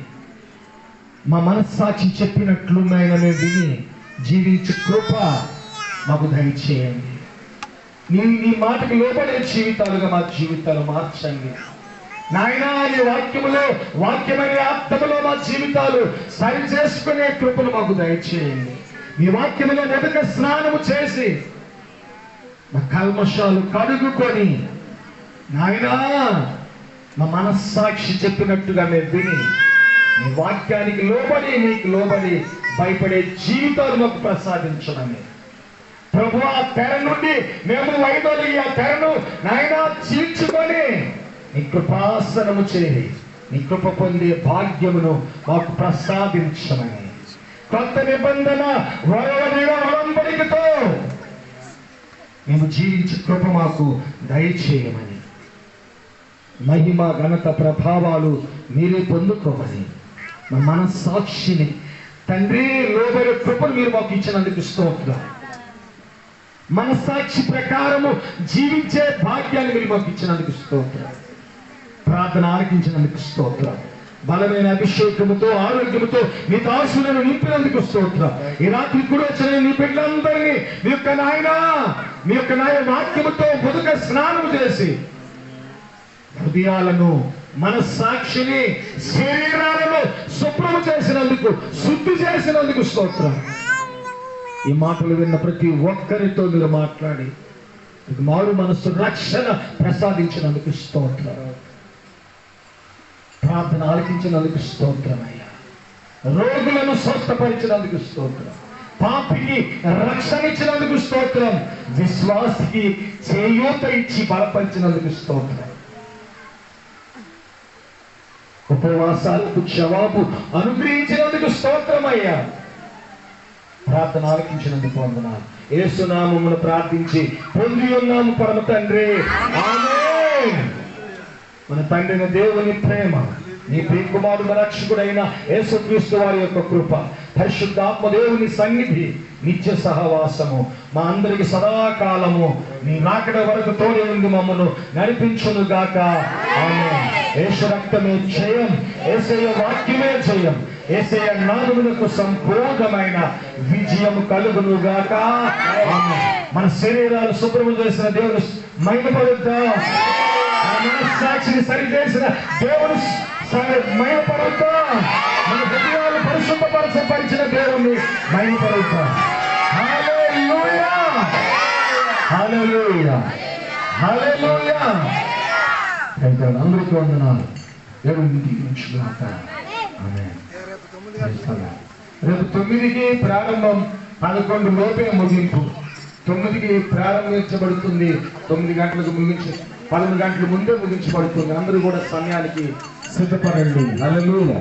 మా మనస్సాక్షి చెప్పినట్లు నాయన విని జీవించే కృప మాకు దయచేయండి. నీ మాటకు లోబడే జీవితాలుగా మా జీవితాలు మార్చండి నాయనా. నీ వాక్యములో వాక్యమైన అర్థములో మా జీవితాలు సరి చేసుకునే కృపను మాకు దయచేయండి. మీ వాక్యములో మొదట స్నానము చేసి మా కల్మషాలు కడుగుకొని నాయనా మా మనస్సాక్షి చెప్పినట్టుగా మేము విని మీ వాక్యానికి లోబడి నీకు లోబడి భయపడే జీవితాలు మాకు ప్రసాదించడమే ప్రభు. ఆ తెర నుండి మేము వైదొలిగి ఆ తెరను నాయనా చీల్చుకొని నీ కృపాసనము చేరి నీ కృప పొందే భాగ్యమును మాకు ప్రసాదించమని కొత్త నిబంధన ఒడంబడికతో మేము జీవించే కృప మాకు దయచేయమని మహిమ ఘనత ప్రభావాలు మీరే పొందుకోమని మా మనస్సాక్షిని తండ్రి లోబడే కృపను మీరు మాకు ఇచ్చినందుకు స్తోత్రం. మనస్సాక్షి ప్రకారము జీవించే భాగ్యాన్ని మీరు మాకు ఇచ్చినందుకు స్తోత్రం. ప్రార్థన ఆలకించినందుకు స్తోత్రం. బలమైన అభిషేకముతో ఆరోగ్యముతో మీ దాసులను నింపినందుకు స్తోత్రం. ఈ రాత్రి కూడా వచ్చిన నీ బిడ్డలందరినీ మీ యొక్క నాయ వాక్యముతో మొదట స్నానం చేసి హృదయాలను మనస్సాక్షిని శరీరాలను శుభ్రము చేసినందుకు శుద్ధి చేసినందుకు స్తోత్రం. ఈ మాటలు విన్న ప్రతి ఒక్కరితో మీరు మాట్లాడి మారు మనస్సు రక్షణ ప్రసాదించినందుకు స్తోత్రం. ప్రార్థన ఆలకించినందుకు స్తోత్రమయ్యా. రోగులను స్వస్థపరిచినందుకు స్తోత్రం. పాపికి రక్షణ ఇచ్చినందుకు స్తోత్రం. విశ్వాసికి చేయూత ఇచ్చి బలపరిచినందుకు స్తోత్రం. ఉపవాసాలకు జవాబు అనుగ్రహించినందుకు స్తోత్రమయ్యా. ప్రార్థన ఆలకించినందుకు వందనాలు. యేసు నామమును ప్రార్థించి పొంది ఉన్నాము పరమ తండ్రి, ఆమేన్. మన తండ్రిని దేవుని ప్రేమ, నీ ప్రియకుమారుడు రక్షకుడైన యేసుక్రీస్తు వారి యొక్క కృప, పరిశుద్ధాత్మ దేవుని సన్నిధి, నిత్య సహవాసము మా అందరికి సదాకాలము నీ రాకడ వరకు తోడే ఉండి మమ్మను నడిపించును గాక. ఆమేన్. యేసు రక్తమే జయం, యేసయ్య వాక్యమే జయం, యేసయ్య నామమునకు సంపూర్ణమైన విజయము కలుగును గాక. ఆమేన్. మన శరీరాలు శుభ్రము చేసిన దేవుని మహిమపడుద్దాం. మనస్సాక్షిని సరిచేసిన దేవుని మహిమపడుద్దాం. మన హృదయాలు పరిశుద్ధపరచపరిచిన దేవుని మహిమపడుద్దాం. హల్లెలూయా, హల్లెలూయా, హల్లెలూయా. అందరికీ వందనాలు. దేవుని దీవించుగాక. ఆమేన్. రేపు 9కి ప్రారంభం, 11 లోపే ముగింపు. 9కి ప్రారంభించబడుతుంది, 9 గంటలకు ముగించి 11 గంటల ముందే ముగించబడుతుంది. అందరూ కూడా సమయానికి సిద్ధపడండి. హల్లెలూయా.